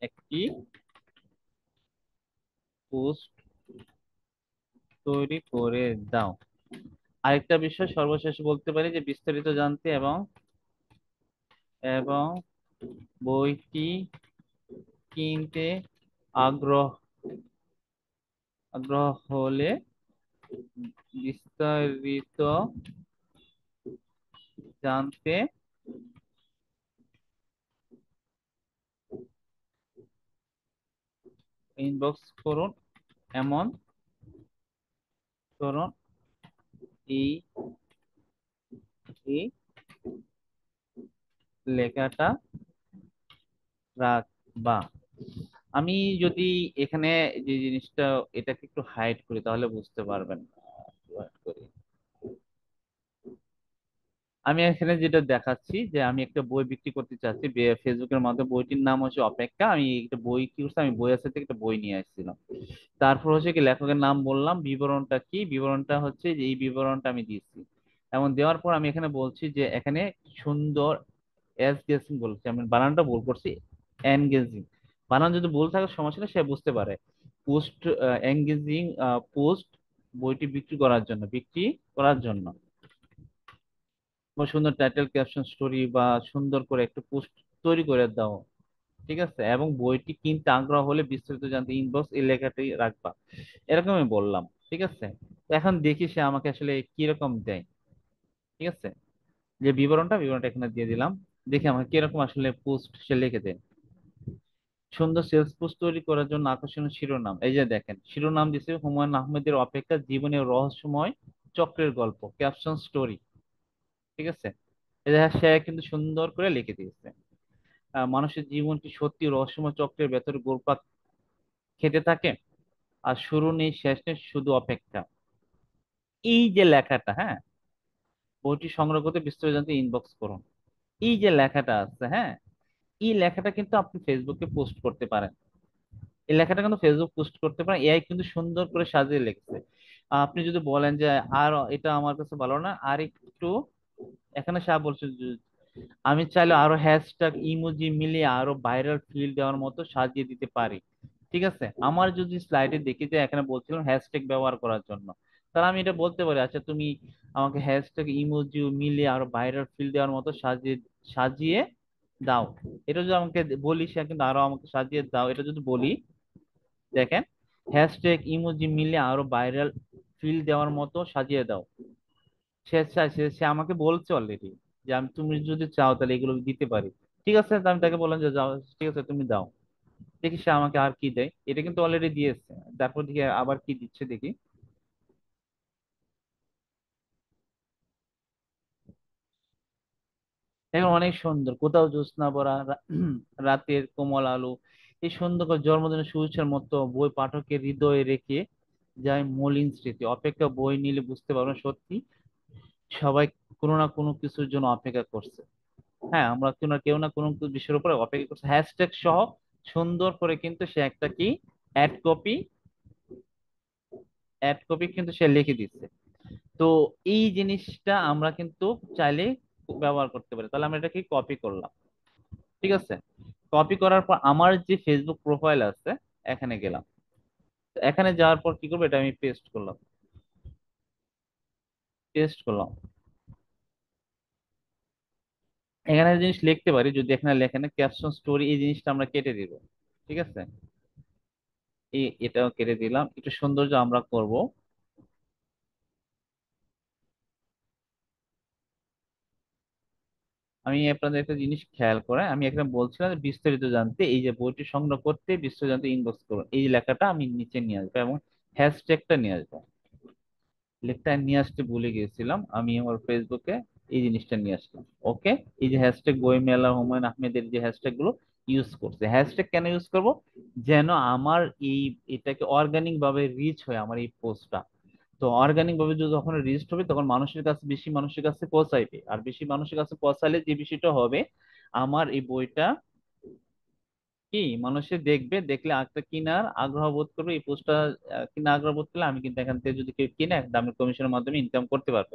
A: একটি পোস্ট তৈরি করে দাও। আরেকটা বিষয় সর্বশেষ বলতে পারি, যে বিস্তারিত জানতে এবং এবং বইটি কিনতে আগ্রহ আগ্রহ হলে বিস্তারিত জানতে ইনবক্স করুন, এমন করুন, এই এই লেখাটা রাখবা। আমি যদি এখানে যে জিনিসটা, এটাকে একটু হাইড করি তাহলে বুঝতে পারবেন। hide করি। আমি এখানে যেটা দেখাচ্ছি, যে আমি একটা বই বিক্রি করতে চাচ্ছি ফেসবুকের মাধ্যমে, বইটির নাম হচ্ছে অপেক্ষা। আমি একটা বই কি করছি, আমি বই আছে থেকে একটা বই নিয়ে আসছিলাম। তারপর হচ্ছে কি লেখকের নাম বললাম, বিবরণটা কি, বিবরণটা হচ্ছে যে এই বিবরণটা আমি দিচ্ছি। এমন দেওয়ার পর আমি এখানে বলছি যে এখানে সুন্দর এনগেজিং বলছি, আমি বানানটা ভুল করছি, এনগেজিং। বানান যদি ভুল থাকে সমস্যা নেই, সে বুঝতে পারে। পোস্ট, এনগেজিং পোস্ট, বইটি বিক্রি করার জন্য, বিক্রি করার জন্য। বা সুন্দর টাইটেল, ক্যাপশন, স্টোরি বা সুন্দর করে একটা পোস্ট তৈরি করে দাও। ঠিক আছে, এবং বইটি কিনতে আগ্রহ হলে বিস্তারিত জানতে ইনবক্স এই লেখাটি রাখবা। এরকম আমি বললাম। ঠিক আছে, তো এখন দেখি সে আমাকে আসলে কিরকম দেয়। ঠিক আছে, যে বিবরণটা এখানে দিয়ে দিলাম, দেখি আমাকে কিরকম আসলে পোস্ট সে লিখে দেয়। সুন্দর সেলস পোস্ট তৈরি করার জন্য আকর্ষণীয় শিরোনাম, এই যে দেখেন শিরোনাম দিছে হুমায়ুন আহমেদের অপেক্ষা, জীবনের রহস্যময় চক্রের গল্প, ক্যাপশন স্টোরি। ঠিক আছে, এই যে সে কিন্তু সুন্দর করে লিখে দিয়েছে। মানুষের জীবন কি সত্যি রহস্যময় চক্রের ভেতরে ঘুরপাক খেতে থাকে, আর শুরু নেই শেষ নেই, শুধু অপেক্ষা। এই যে লেখাটা, হ্যাঁ, বইটি সংগ্রহ করতে বিস্তারিত জানতে ইনবক্স করুন, এই যে লেখাটা আছে, হ্যাঁ, এই লেখাটা কিন্তু আপনি ফেসবুকে পোস্ট করতে পারেন। এই লেখাটা কিন্তু ফেসবুক পোস্ট করতে পারেন, এআই কিন্তু সুন্দর করে সাজিয়ে লিখছে। আপনি যদি বলেন যে আর এটা আমার কাছে ভালো না, আর একটু, এখানে সাহেব বলছে যে আমি চাইলে আরো হ্যাশট্যাগ ইমোজি মিলিয়ে আরো ভাইরাল ফিল দেওয়ার মতো সাজিয়ে দিতে পারি। ঠিক আছে, আমার যদি স্লাইডে দেখি যে এখানে বলছিলাম হ্যাশট্যাগ ব্যবহার করার জন্য, তাহলে আমি এটা বলতে পারি আচ্ছা তুমি আমাকে হ্যাশট্যাগ ইমোজি মিলিয়ে আরো ভাইরাল ফিল দেওয়ার মতো সাজিয়ে সাজিয়ে দাও। এটা যদি আমাকে বলি, সে কিন্তু আরো আমাকে সাজিয়ে দাও, এটা যদি বলি, দেখেন, হ্যাশট্যাগ ইমোজি মিলিয়ে আরো ভাইরাল ফিল দেওয়ার মতো সাজিয়ে দাও। সে আমাকে বলছে অলরেডি যে আমি, তুমি যদি চাও তাহলে এগুলো দিতে পারি। ঠিক আছে, তো আমি তাকে বললাম যে যাও, ঠিক আছে তুমি দাও। দেখি সে আমাকে আর কি দেয়, এটা কিন্তু অলরেডি দিয়েছে। তারপর দেখি আবার কি দিচ্ছে দেখি। এখন অনেক সুন্দর, কোথাও জ্যোৎস্না ভরা রাতের কোমল আলো, এই সুন্দর করে জন্মদিনের শুভেচ্ছার মতো বই পাঠকের হৃদয়ে রেখে যায় মলিন স্মৃতি। অপেক্ষা, বই নিলে বুঝতে পারবেন সত্যি সবাই কোনো না কোনো কিছুর জন্য অপেক্ষা করছে। হ্যাঁ, আমরা কেউ না কোনো কিছু বিষয়ের উপরে অপেক্ষা করছে, হ্যাশট্যাগ সহ সুন্দর করে কিন্তু সে একটা কি অ্যাড কপি, কিন্তু সে লিখে দিচ্ছে। তো এই জিনিসটা আমরা কিন্তু চাইলে ব্যবহার করতে পারি। তাহলে আমরা এটা কি কপি করলাম, ঠিক আছে। কপি করার পর আমার যে ফেসবুক প্রোফাইল আছে, এখানে গেলাম। তো এখানে যাওয়ার পর কি করবো, এটা আমি পেস্ট করলাম, পেস্ট করলাম। এখানে একটা জিনিস লিখতে পারি, যদি এখানে লেখে না ক্যাপশন স্টোরি, এই জিনিসটা আমরা কেটে দিব। ঠিক আছে, এটাও কেটে দিলাম, একটু সৌন্দর্য আমরা করব। আমি আপনাদের একটা জিনিস খেয়াল করে, আমি এখানে বলছিলাম যে বিস্তারিত জানতে, এই যে বইটি সংগ্রহ করতে বিস্তারিত জানতে ইনবক্স করুন, এই যে লেখাটা আমি নিচে নিয়ে আসবো এবং হ্যাশট্যাগটা নিয়ে আসবো। লেখটা নিয়ে আসতে ভুলে গিয়েছিলাম, আমি আমার ফেসবুকে এই জিনিসটা নিয়ে আসলাম। ওকে, এই যে হ্যাশট্যাগ বই মেলা হুমায়ুন আহমেদের যে হ্যাশট্যাগ গুলো ইউজ করছে, হ্যাশট্যাগ কেন ইউজ করব, যেন আমার এই এটাকে অর্গানিক ভাবে রিচ হয় আমার এই পোস্টটা। তো অর্গানিক ভাবে যদি যখন রিচ হবে তখন মানুষের কাছে, বেশি মানুষের কাছে পৌঁছাইবে, আর বেশি মানুষের কাছে পৌঁছালে যে বিষয়টা হবে, আমার এই বইটা কি মানুষে দেখবে, দেখলে একটা কিনার আগ্রহ বোধ করবে, এই পোস্টটা কিনা আগ্রহ বোধ করলে আমি কিন্তু এখান থেকে যদি কেউ কিনে একটা আমি কমিশনের মাধ্যমে ইনকাম করতে পারবো।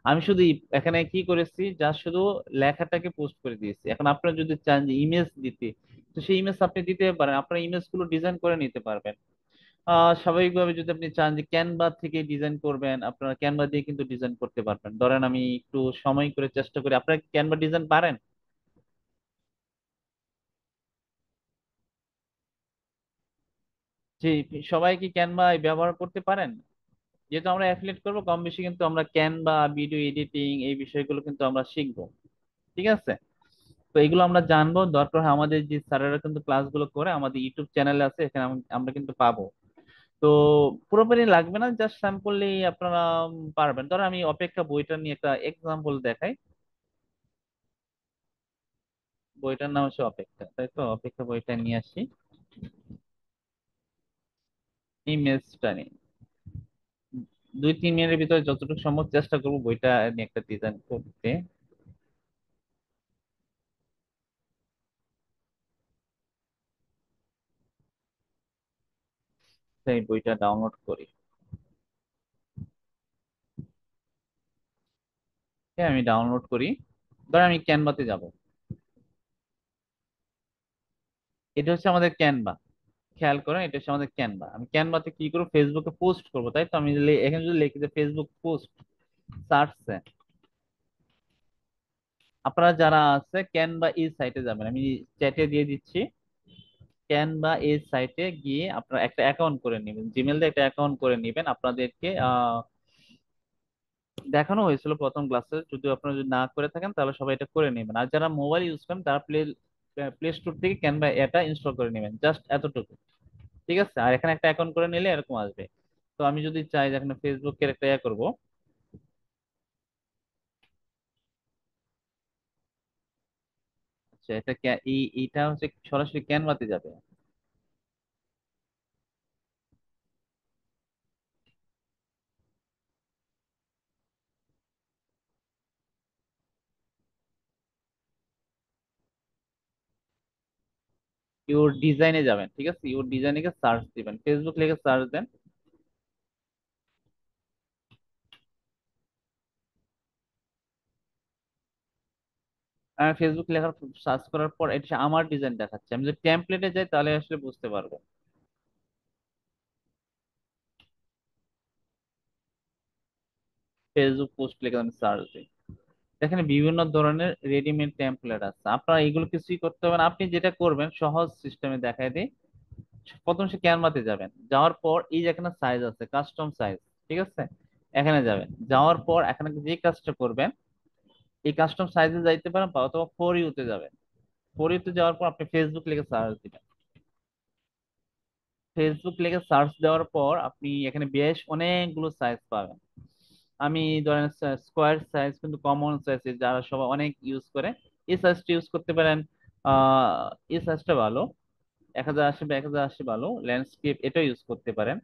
A: আমি শুধু এখানে কি করেছি, যা শুধু লেখাটাকে পোস্ট করে দিয়েছি। এখন আপনারা যদি চান যে ইমেজ দিতে, তো সেই ইমেজ আপনি দিতে পারেন, আপনার ইমেজ গুলো ডিজাইন করে নিতে পারবেন। স্বাভাবিকভাবে যদি আপনি চান যে ক্যানভা থেকে ডিজাইন করবেন, আপনারা ক্যানভা দিয়ে কিন্তু ডিজাইন করতে পারবেন। ধরেন আমি একটু সময় করে চেষ্টা করি, আপনারা ক্যানভা ডিজাইন পারেন? যে সবাই কি ক্যানভা ব্যবহার করতে পারেন? যেহেতু আমরা অ্যাফিলিয়েট করবো, কম বেশি কিন্তু আমরা ক্যানভা, ভিডিও এডিটিং, এই বিষয়গুলো কিন্তু আমরা শিখবো। ঠিক আছে, তো এগুলো আমরা জানবো, দরকার হয় আমাদের যে স্যারেরা কিন্তু ক্লাসগুলো করে আমাদের ইউটিউব চ্যানেলে আছে, এখানে আমরা কিন্তু পাবো। তো পুরোপুরি লাগবে না, জাস্ট স্যাম্পলি আপনারা পারবেন। ধরো আমি অপেক্ষা বইটা নিয়ে একটা এক্সাম্পল দেখাই। বইটার নাম হচ্ছে অপেক্ষা, তাই তো? অপেক্ষা বইটা নিয়ে আসি, ইমেজটা নিই। 2-3 মিনিটের ভিতরে যতটুকু সম্ভব চেষ্টা করবো বইটা নিয়ে একটা ডিজাইন করতে। তাই বইটা ডাউনলোড করি। হ্যাঁ, আমি ডাউনলোড করি। ধর আমি ক্যানভাতে যাব, এটা হচ্ছে আমাদের ক্যানভা। খেয়াল করেন, এটা হচ্ছে আমাদের ক্যানভা। আমি ক্যানভাতে কি করবো, ফেসবুকে পোস্ট করবো, তাই তো? আমি এখানে যদি লিখি যে ফেসবুক পোস্ট, সার্চে আপনারা যারা আছে ক্যানভা এই সাইটে যাবেন, আমি চ্যাটে দিয়ে দিচ্ছি। ক্যানভা এই সাইটে গিয়ে আপনারা একটা অ্যাকাউন্ট করে নেবেন, জিমেল দিয়ে একটা অ্যাকাউন্ট করে নেবেন। আপনাদেরকে দেখানো হয়েছিল প্রথম ক্লাসে, যদি আপনারা যদি না করে থাকেন তাহলে সবাই এটা করে নেবেন। আর যারা মোবাইল ইউজ করেন তারা প্লে স্টোর থেকে ক্যানভা এটা ইনস্টল করে নেবেন, জাস্ট এতটুকু। ঠিক আছে, আর এখানে একটা অ্যাকাউন্ট করে নিলে এরকম আসবে। তো আমি যদি চাই যে এখানে ফেসবুকের একটা ইয়ে করবো, আচ্ছা এটা এইটা হচ্ছে সরাসরি ক্যানভাতে যাবে। ইউর ডিজাইনে যাবেন, ঠিক আছে, ইউর ডিজাইনে গিয়ে সার্চ দিবেন, ফেসবুক লিখে সার্চ দেন। ফেসবুক লেখার সার্চ করার পর এটা আমার ডিজাইন দেখাচ্ছে, আমি যদি টেমপ্লেটে যাই তাহলে আসলে বুঝতে পারবো। ফেসবুক পোস্ট লিখে আমি সার্চ দিই, এখানে বিভিন্ন ধরনের রেডিমেড টেমপ্লেট আছে, আপনারা এগুলো কিছুই করতে হবে না। আপনি যেটা করবেন সহজ সিস্টেমে দেখাই দিই। প্রথম সে ক্যানভাতে যাবেন, যাওয়ার পর এই যে এখানে সাইজ আছে কাস্টম সাইজ, ঠিক আছে, এখানে যাবেন, যাওয়ার পর এখানে যে কাজটা করবেন, এই কাস্টম সাইজে যাইতে পারেন বা অথবা ফর ইউতে যাবেন। ফর ইউতে যাওয়ার পর আপনি ফেসবুক লিখে সার্চ দিবেন। ফেসবুক লিখে সার্চ দেওয়ার পর আপনি এখানে বেশ অনেকগুলো সাইজ পাবেন। আমি ধরেন স্কোয়ার সাইজ কিন্তু কমন সাইজ যারা সবাই অনেক ইউজ করে, এই সাইজটা ইউজ করতে পারেন। এই সাইজটা ভালো, 1080 বা 1080 ভালো, ল্যান্ডস্কেপ এটা ইউজ করতে পারেন।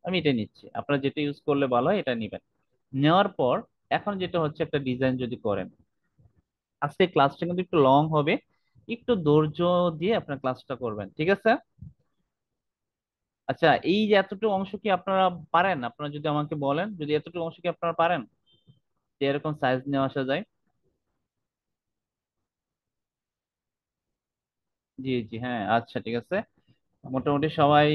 A: আমি এটা নিচ্ছি, আপনারা যেটা ইউজ করলে ভালো হয় এটা নিবেন। নেওয়ার পর এখন যেটা হচ্ছে একটা ডিজাইন যদি করেন, আজকে ক্লাসটা কিন্তু একটু লং হবে, একটু ধৈর্য দিয়ে আপনার ক্লাসটা করবেন, ঠিক আছে? আচ্ছা, এই যে এতটুকু অংশ কি আপনারা পারেন? আপনারা যদি আমাকে বলেন, যদি এতটুকু অংশ কি আপনারা পারেন যে এরকম সাইজ নিয়ে আসা যায়? জি জি, হ্যাঁ, আচ্ছা ঠিক আছে। মোটামুটি সবাই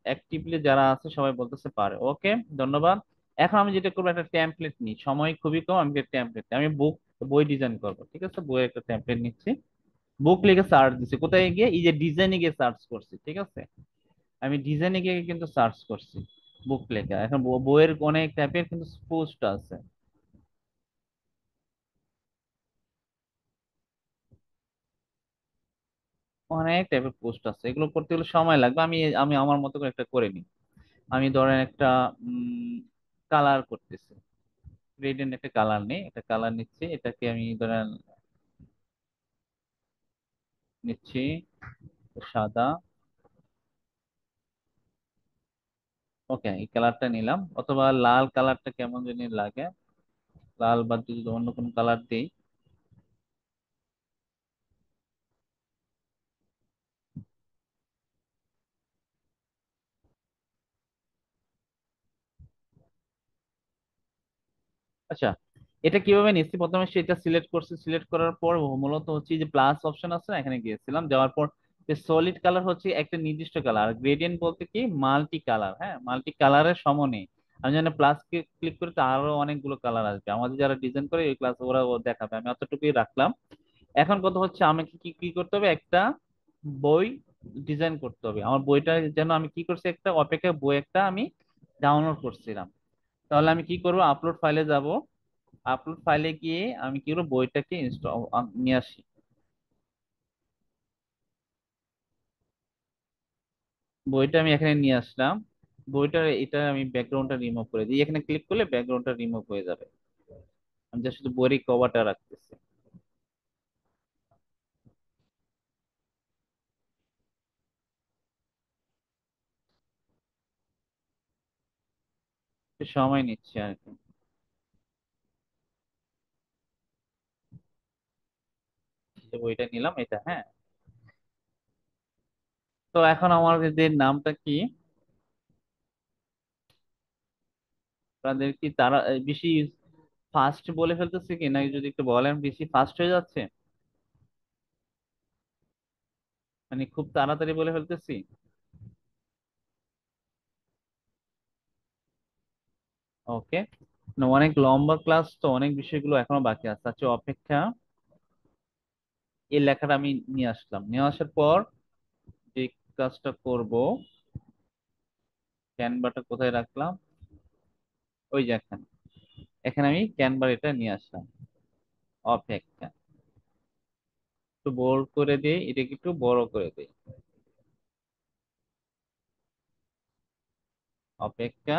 A: অ্যাক্টিভলি যারা আছে সবাই বলতেছে পারে, ওকে, ধন্যবাদ। এখন আমি যেটা করবো, একটা টেমপ্লেট নিই, সময় খুবই কম, আমি একটা টেমপ্লেট, আমি বই ডিজাইন করবো, ঠিক আছে, বইয়ের একটা টেমপ্লেট নিচ্ছি। বুক লিখে সার্চ দিচ্ছি, কোথায় গিয়ে এই যে ডিজাইনে গিয়ে সার্চ করছি, ঠিক আছে, আমি ডিজাইনে গিয়ে কিন্তু সার্চ করছি বুক লেখা। এখন বইয়ের অনেক টাইপের কিন্তু পোস্ট আছে, অনেক টাইপের পোস্ট আছে, এগুলো করতে গেলে সময় লাগবে। আমি আমি আমার মতো করে একটা করে নিই। আমি ধরেন একটা কালার করতেছি, গ্রেডিয়েন্ট একটা কালার নেই, একটা কালার নিচ্ছি, এটাকে আমি ধরেন নিচ্ছি সাদা। ওকে, এই কালারটা নিলাম, অথবা লাল কালারটা কেমন জানি লাগে, লাল বাদ দিয়ে যদি অন্য কোনো কালার দিই। আচ্ছা, এটা কিভাবে নিচ্ছি, প্রথমে সেটা সিলেক্ট করছি, সিলেক্ট করার পর মূলত হচ্ছে এই যে প্লাস অপশন আছে না, এখানে গিয়েছিলাম, যাওয়ার পর সলিড কালার হচ্ছে একটা নির্দিষ্ট কালার, গ্রেডিয়েন্ট বলতে কি মাল্টি কালার, হ্যাঁ, মাল্টি কালারের সমন্বয়। আমি জানি প্লাস ক্লিক করে তো আরো অনেকগুলো কালার আসবে, আমাদের যারা ডিজাইন করে ওই ক্লাস ওরা ও দেখাবে, আমি অতটুকুই রাখলাম। এখন কথা হচ্ছে আমাকে কি কি করতে হবে, একটা বই ডিজাইন করতে হবে, আমার বইটা যেন, আমি কি করছি, একটা অপেক্ষা বই একটা আমি ডাউনলোড করছিলাম। তাহলে আমি কি করব, আপলোড ফাইলে যাব, আপলোড ফাইলে গিয়ে আমি কি করবো, বইটাকে ইনস্টল নিয়ে আসি। বইটা আমি এখানে নিয়ে আসলাম, বইটার এটা আমি ব্যাকগ্রাউন্ডটা রিমুভ করে দিই, এখানে ক্লিক করলে ব্যাকগ্রাউন্ডটা রিমুভ হয়ে যাবে, আমি জাস্ট শুধু বইয়ের কভারটা রাখতেছি। একটু সময় নিচ্ছে আর কি। এই যে বইটা নিলাম এটা, হ্যাঁ। তো এখন আমাদের নামটা কি, আপনাদের কি তারা বেশি ফাস্ট বলে ফেলতেছে কি, নাকি যদি একটু বলেন, বেশি ফাস্ট হয়ে যাচ্ছে, মানে খুব তাড়াতাড়ি বলে ফেলতেছি? ওকে, অনেক লম্বা ক্লাস তো, অনেক বিষয়গুলো এখনো বাকি আছে, আচ্ছা অপেক্ষা। এই লেখাটা আমি নিয়ে আসলাম, নিয়ে আসার পর যে কাজটা করব, ক্যানভাটা কোথায় রাখলাম, ওই যে এখানে, এখানে আমি ক্যানভার এটা নিয়ে আসলাম, অপেক্ষা, একটু বোল্ড করে দিই, এটাকে একটু বড় করে দিই, অপেক্ষা।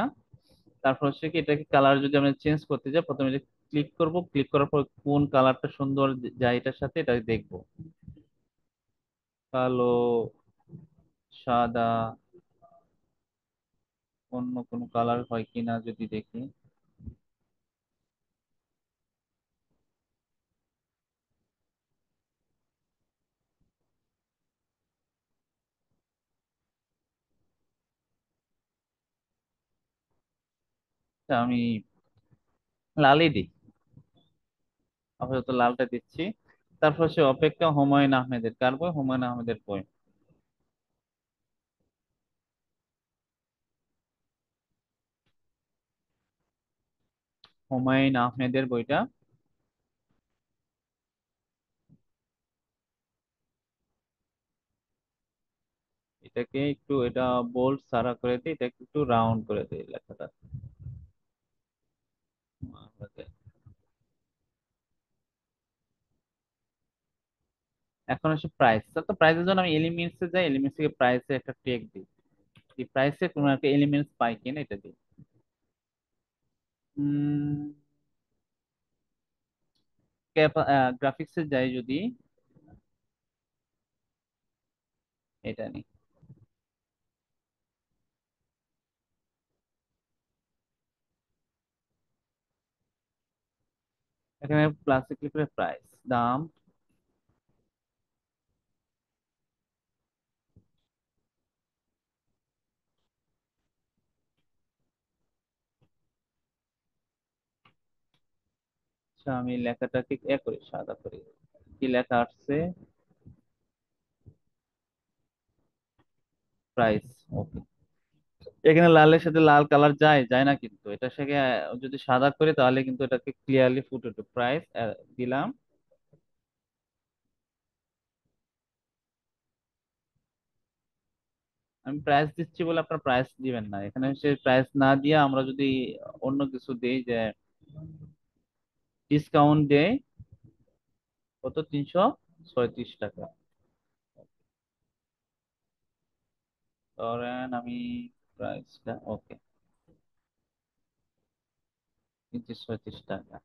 A: তারপর হচ্ছে কি, এটাকে কালার যদি আমরা চেঞ্জ করতে যাই, প্রথমে এটা ক্লিক করব, ক্লিক করার পর কোন কালারটা সুন্দর যায় এটার সাথে, এটা দেখবো, কালো, সাদা, অন্য কোনো কালার হয় কিনা যদি দেখি। তা আমি লালই দিই, আপাতত লালটা দিচ্ছি। তারপর সে অপেক্ষা, হুমায়ুন আহমেদের, কার বই? হুমায়ুন আহমেদের বই। হুমায়ুন আহমেদের বইটা। এটাকে একটু, এটা বোল্ড সারা করে দিই, এটাকে একটু রাউন্ড করে দিই লেখাটা। এখন আসে প্রাইস। তো প্রাইসের জন্য আমি এলিমেন্টস এ যাই, এলিমেন্টস থেকে প্রাইসে একটা টেগ দিই। এই প্রাইসে কোনো একটা এলিমেন্টস পাই কিনা এটা দিই। গ্রাফিক্সে যাই যদি, এটা নিই। এখানে প্লাসে ক্লিক করে প্রাইস, দাম। আচ্ছা, আমি লেখাটাকে করি, সাদা করি। কি লেখা আসছে? প্রাইস। ওকে। এখানে লালের সাথে লাল কালার যায় যায় না, কিন্তু এটা থেকে যদি সাদা করি তাহলে কিন্তু এটাকে ক্লিয়ারলি ফুটে উঠবে। প্রাইস দিলাম। আমি প্রাইস দিচ্ছি বলে আপনার প্রাইস দিবেন না, এখানে সে প্রাইস না দিয়ে আমরা যদি অন্য কিছু দিই, যে ডিসকাউন্ট দেয়, কত, 336 টাকা। ধরেন আমি প্রাইসটা, ওকে, 336 টাকা।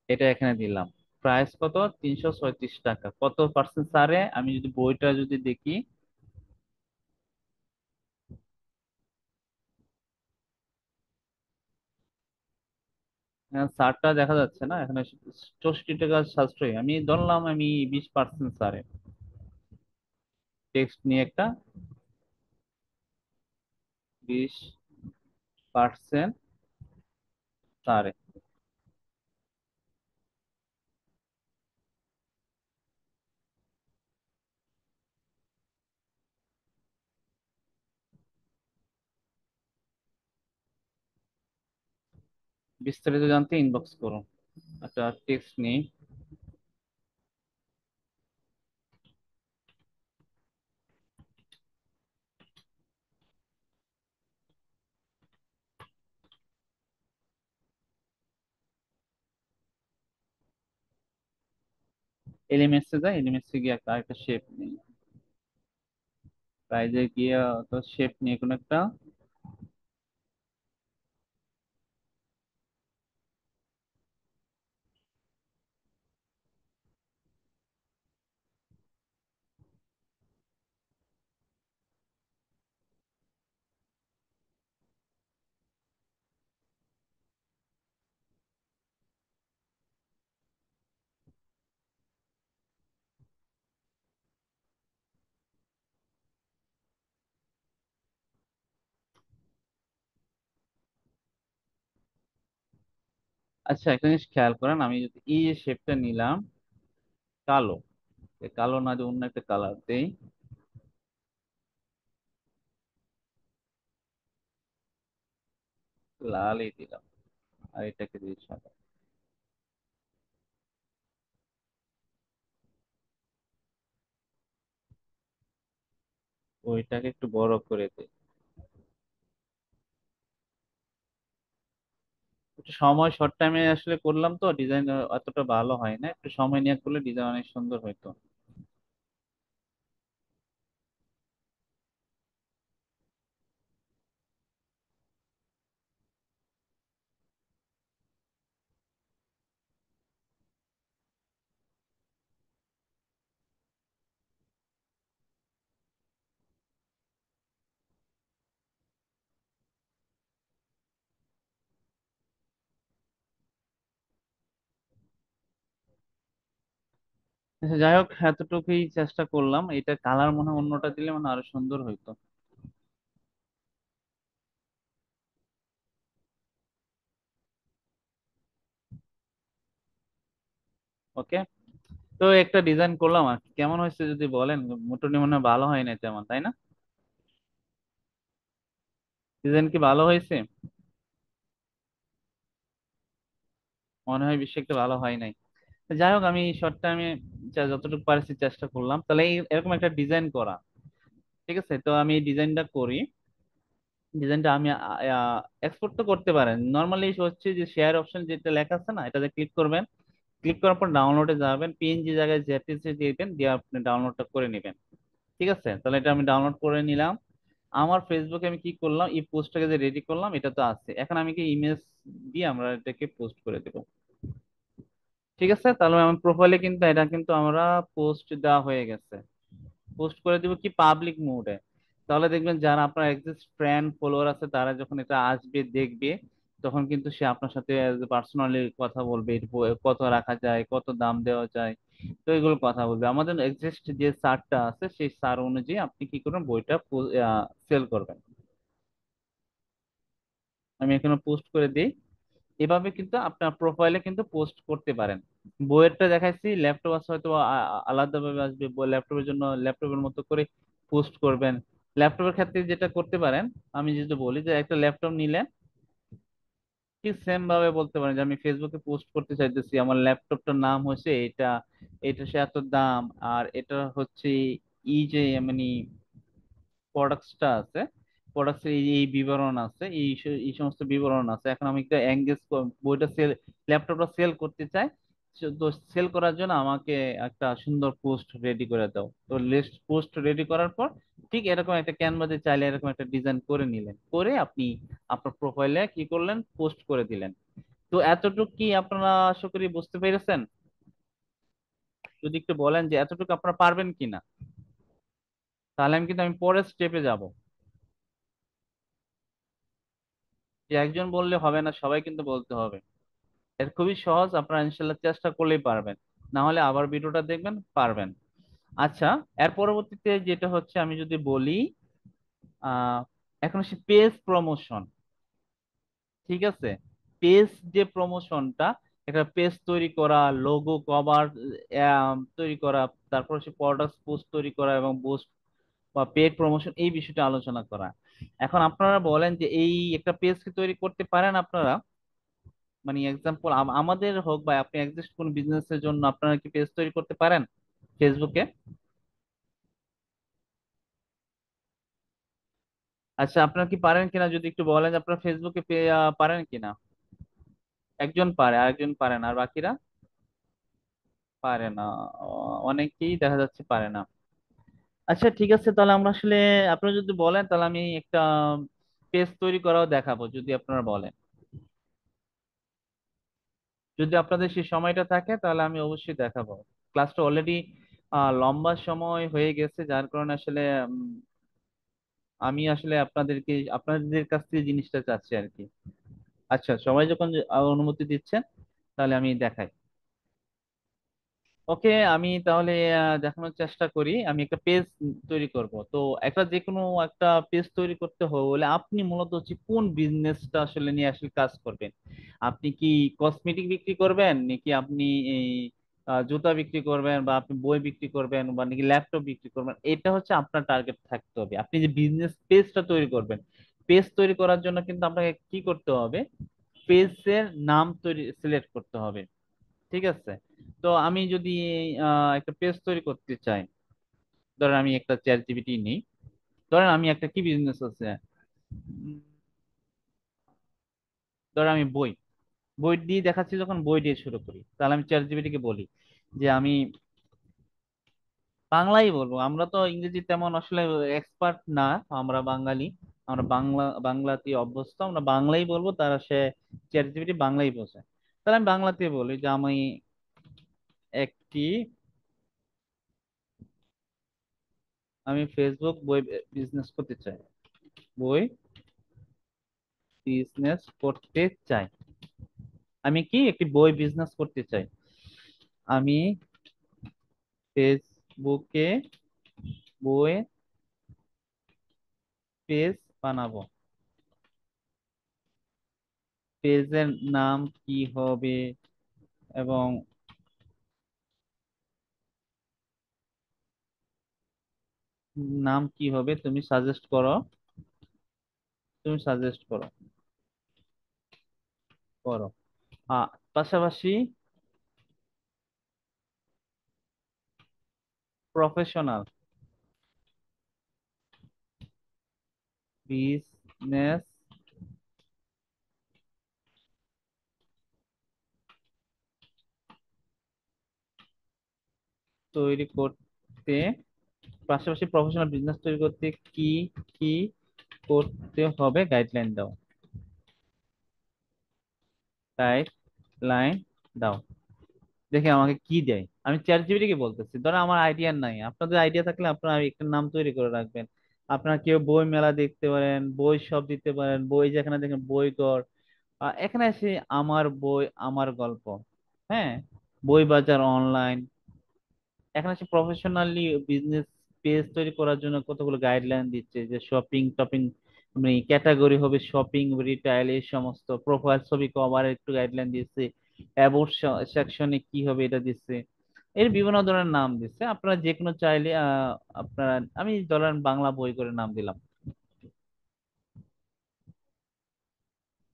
A: এটা এখানে দিলাম। প্রাইস কত? 336 টাকা। কত পার্সেন্ট ছাড়ে? আমি যদি বইটা যদি দেখি, ছাড়টা দেখা যাচ্ছে না এখানে। 64 টাকা সাশ্রয়ী, আমি ধরলাম আমি 20% ছাড়ে। টেক্সট নিয়ে একটা 20% ছাড়ে। বিস্তারিত জানতে ইনবক্স করুন। একটা টেক্সট নিই। এলিমেন্টসে যাই, এলিমেন্টসে গিয়ে একটা আরেকটা শেপ নিই। প্রাইজে গিয়ে তো শেপ নিয়ে কোনো একটা আচ্ছা, একটা জিনিস খেয়াল করেন, আমি যদি এই যে শেপটা নিলাম কালো, এই কালো না দিয়ে অন্য একটা কালার দেই, লালই দিলাম, আর এটাকে দিয়ে সাদা। ওইটাকে একটু বড় করে দিই। একটু সময়, শর্ট টাইমে আসলে করলাম তো, ডিজাইন অতটা ভালো হয় না, একটু সময় নিয়ে করলে ডিজাইন অনেক সুন্দর হইতো। আচ্ছা, যাই হোক, এতটুকুই চেষ্টা করলাম। এটা কালার মনে হয় অন্যটা দিলে মানে আরো সুন্দর হইতো। ওকে। তো একটা ডিজাইন করলাম আর কি। কেমন হয়েছে যদি বলেন? মোটামুটি মনে হয় ভালো হয় না তেমন, তাই না? ডিজাইন কি ভালো হয়েছে? মনে হয় বেশি একটা ভালো হয় নাই। যাই হোক, আমি শর্ট টাইমে যতটুকু পারছি চেষ্টা করলাম। তাহলে এরকম একটা ডিজাইন করা, ঠিক আছে? তো আমি এই ডিজাইনটা করি। ডিজাইনটা আমি এক্সপোর্ট তো করতে পারেন। নর্মালি হচ্ছে যে শেয়ার অপশন যেটা লেখা আছে না, এটাতে ক্লিক করবেন। ক্লিক করার পর ডাউনলোডে যাবেন, পিএনজি জায়গায় জেপিজি দিবেন, দিয়ে আপনি ডাউনলোডটা করে নেবেন। ঠিক আছে, তাহলে এটা আমি ডাউনলোড করে নিলাম। আমার ফেসবুকে আমি কি করলাম, এই পোস্টটাকে যে রেডি করলাম, এটা তো আছে। এখন আমি কি ইমেজ দিয়ে আমরা এটাকে পোস্ট করে দেবো। ঠিক আছে, তাহলে আমার প্রোফাইলে কিন্তু এটা কিন্তু আমরা পোস্ট দেওয়া হয়ে গেছে। পোস্ট করে দিব কি পাবলিক মোডে। তাহলে দেখবেন যারা আপনার এক্সিস্ট ফ্রেন্ড ফলোয়ার আছে, তারা যখন এটা আসবে দেখবে, তখন কিন্তু সে আপনার সাথে পার্সোনালি কথা বলবে। এর কত রাখা যায়, কত দাম দেওয়া যায়, তো এগুলো কথা বলবে। আমাদের এক্সিস্ট যে সারটা আছে, সেই সার অনুযায়ী আপনি কি করবেন, বইটা সেল করবেন। আমি এখানে পোস্ট করে দিই। এভাবে কিন্তু আপনার প্রোফাইলে কিন্তু পোস্ট করতে পারেন। বইয়েরটা দেখাইছি, ল্যাপটপ আছে হয়তো আলাদাভাবে আসবে। ল্যাপটপের জন্য ল্যাপটপের মতো করে পোস্ট করবেন। ল্যাপটপের ক্ষেত্রে যেটা করতে পারেন, আমি যেটা বলি, যে একটা ল্যাপটপ নিলেন, ঠিক সেম ভাবে বলতে পারেন যে আমি ফেসবুকে পোস্ট করতে চাইতেছি, আমার ল্যাপটপটার নাম হচ্ছে এটা, এটা সে এত দাম, আর এটা হচ্ছে এই যে মানে প্রোডাক্টসটা আছে, প্রোডাক্টসের এই এই বিবরণ আছে, এই সমস্ত বিবরণ আছে। এখন আমি একটা এঙ্গেজ বইটা সেল, ল্যাপটপটা সেল করতে চাই। তো সেল করার জন্য আমাকে একটা সুন্দর পোস্ট রেডি করে দাও। তো লিস্ট পোস্ট রেডি করার পর ঠিক এরকম একটা ক্যানভাসে চাইলে এরকম একটা ডিজাইন করে নিলেন, করে আপনি আপনার প্রোফাইলে কি করলেন, পোস্ট করে দিলেন। তো এতটুকু কি আপনারা আশা করি বুঝতে পেরেছেন? যদি একটু বলেন যে এতটুকু আপনারা পারবেন কিনা, তাহলে আমি পরের স্টেপে যাব। যে একজন বললে হবে না, সবাই কিন্তু বলতে হবে। এটা খুবই সহজ, আপনারা ইনশাল্লাহ চেষ্টা করলেই পারবেন। না হলে আবার ভিডিওটা দেখবেন, পারবেন। আচ্ছা, এর পরবর্তীতে যেটা হচ্ছে, আমি যদি বলি এখন হচ্ছে পেজ প্রমোশন। ঠিক আছে, পেজ যে প্রমোশনটা, একটা পেজ তৈরি করা, লোগো কভার তৈরি করা, তারপর হচ্ছে প্রোডাক্ট পোস্ট তৈরি করা, এবং পোস্ট বা পেড প্রমোশন, এই বিষয়টা আলোচনা করা। এখন আপনারা বলেন যে এই একটা পেজ কি তৈরি করতে পারেন আপনারা? মানে এক্সাম্পল আমাদের হোক, বা আপনি এক্সিস্ট কোন বিজনেসের জন্য আপনারা কি পেজ তৈরি করতে পারেন ফেসবুকে? আচ্ছা, আপনারা কি পারেন কিনা যদি একটু বলেন যে আপনারা ফেসবুকে পারেন কিনা। একজন পারে, আরেকজন পারে না, আর বাকিরা পারে না। অনেকেই দেখা যাচ্ছে পারে না। আচ্ছা ঠিক আছে, তাহলে আমরা আসলে, আপনারা যদি বলেন তাহলে আমি একটা পেজ তৈরি করাও দেখাবো, যদি আপনারা বলেন। যদি আপনাদের সেই সময়টা থাকে তাহলে আমি অবশ্যই দেখাবো। ক্লাসটা অলরেডি লম্বা সময় হয়ে গেছে, যার কারণে আসলে আমি আসলে আপনাদের কাছ থেকে জিনিসটা চাচ্ছি আর কি। আচ্ছা, সবাই যখন অনুমতি দিচ্ছেন, তাহলে আমি দেখাই। ওকে, আমি তাহলে দেখানোর চেষ্টা করি। আমি একটা পেজ তৈরি করব। তো একটা যে কোনো একটা পেজ তৈরি করতে হলে আপনি মূলত হচ্ছে কোন বিজনেসটা আসলে নিয়ে আসলে কাজ করবেন। আপনি কি কসমেটিক বিক্রি করবেন, নাকি আপনি এই জুতা বিক্রি করবেন, বা আপনি বই বিক্রি করবেন, বা নাকি ল্যাপটপ বিক্রি করবেন, এটা হচ্ছে আপনার টার্গেট থাকতে হবে। আপনি যে বিজনেস পেজটা তৈরি করবেন, পেজ তৈরি করার জন্য কিন্তু আপনাকে কি করতে হবে, পেজের নাম তৈরি সিলেক্ট করতে হবে। ঠিক আছে, তো আমি যদি একটা পেজ তৈরি করতে চাই, ধরেন আমি একটা চ্যাট জিপিটি নিই। ধরেন আমি একটা কি বিজনেস আছে, উম, ধরেন আমি বই, বই দিয়ে দেখাচ্ছি, যখন বই দিয়ে শুরু করি, তাহলে আমি চ্যাট জিপিটি কে বলি যে আমি বাংলাই বলবো। আমরা তো ইংরেজি তেমন আসলে এক্সপার্ট না, আমরা বাঙালি, আমরা বাংলাতে অভ্যস্ত, আমরা বাংলাই বলবো। তারা সে চ্যাট জিপিটি বাংলাই বোঝে। তাহলে আমি বাংলাতে বলি যে একটি আমি ফেসবুক বই বিজনেস করতে চাই, বই বিজনেস করতে চাই। আমি কি একটি বই বিজনেস করতে চাই। আমি ফেসবুকে বই পেজ বানাবো। পেজের নাম কি হবে, এবং নাম কি হবে তুমি সাজেস্ট করো, তুমি সাজেস্ট করো, করো। পাশাপাশি প্রফেশনাল বিজনেস তৈরি করতে, পাশাপাশি প্রফেশনাল বিজনেস তৈরি করতে কি কি করতে হবে গাইডলাইন দাও, গাইডলাইন দাও। দেখে আমাকে কি দেয়, আমি চ্যাট জিপিটি কে বলতেছি, ধরো আমার আইডিয়া নাই, আপনাদের আইডিয়া থাকলে আপনারা একটা নাম তৈরি করে রাখবেন। আপনারা কেউ বই মেলা দেখতে পারেন, বই শপ দিতে পারেন, বই যেখানে দেখেন বই ঘর, এখানে এসে আমার বই আমার গল্প, হ্যাঁ, বই বাজার অনলাইন, এখানে সে প্রফেশনালি বিজনেস পেজ তৈরি করার জন্য কতগুলো গাইডলাইন দিচ্ছে, যে শপিং টপিং, মানে ক্যাটাগরি হবে শপিং রিটেইল এই সমস্ত, প্রোফাইল ছবি কভার একটু গাইডলাইন দিচ্ছে, অ্যাবাউট সেকশনে কি হবে এটা দিচ্ছে, এর বিভিন্ন ধরনের নাম দিচ্ছে। আপনারা যে কোনো চাইলে আপনারা, আমি ধরেন বাংলা বই করে নাম দিলাম,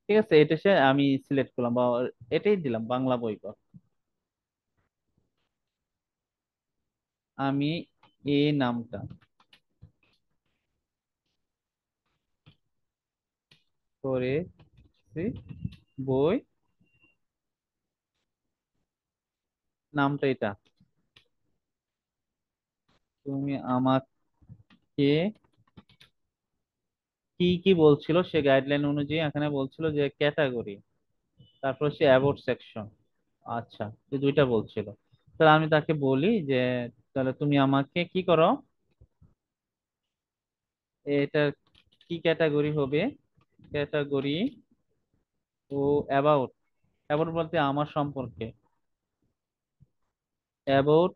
A: ঠিক আছে, এটা সে আমি সিলেক্ট করলাম, বা এটাই দিলাম বাংলা বই কর। আমি এই নামটা করেছি, বই নামটা এটা, তুমি আমাকে কি কি বলছিল সে গাইডলাইন অনুযায়ী, এখানে বলছিল যে ক্যাটাগরি, তারপর হচ্ছে অ্যাবাউট সেকশন, আচ্ছা, এই দুইটা বলছিল। তাহলে আমি তাকে বলি যে তাহলে তুমি আমাকে কি করো, এটা কি ক্যাটাগরি হবে, ক্যাটাগরি ও অ্যাবাউট, অ্যাবাউট বলতে আমার সম্পর্কে, অ্যাবাউট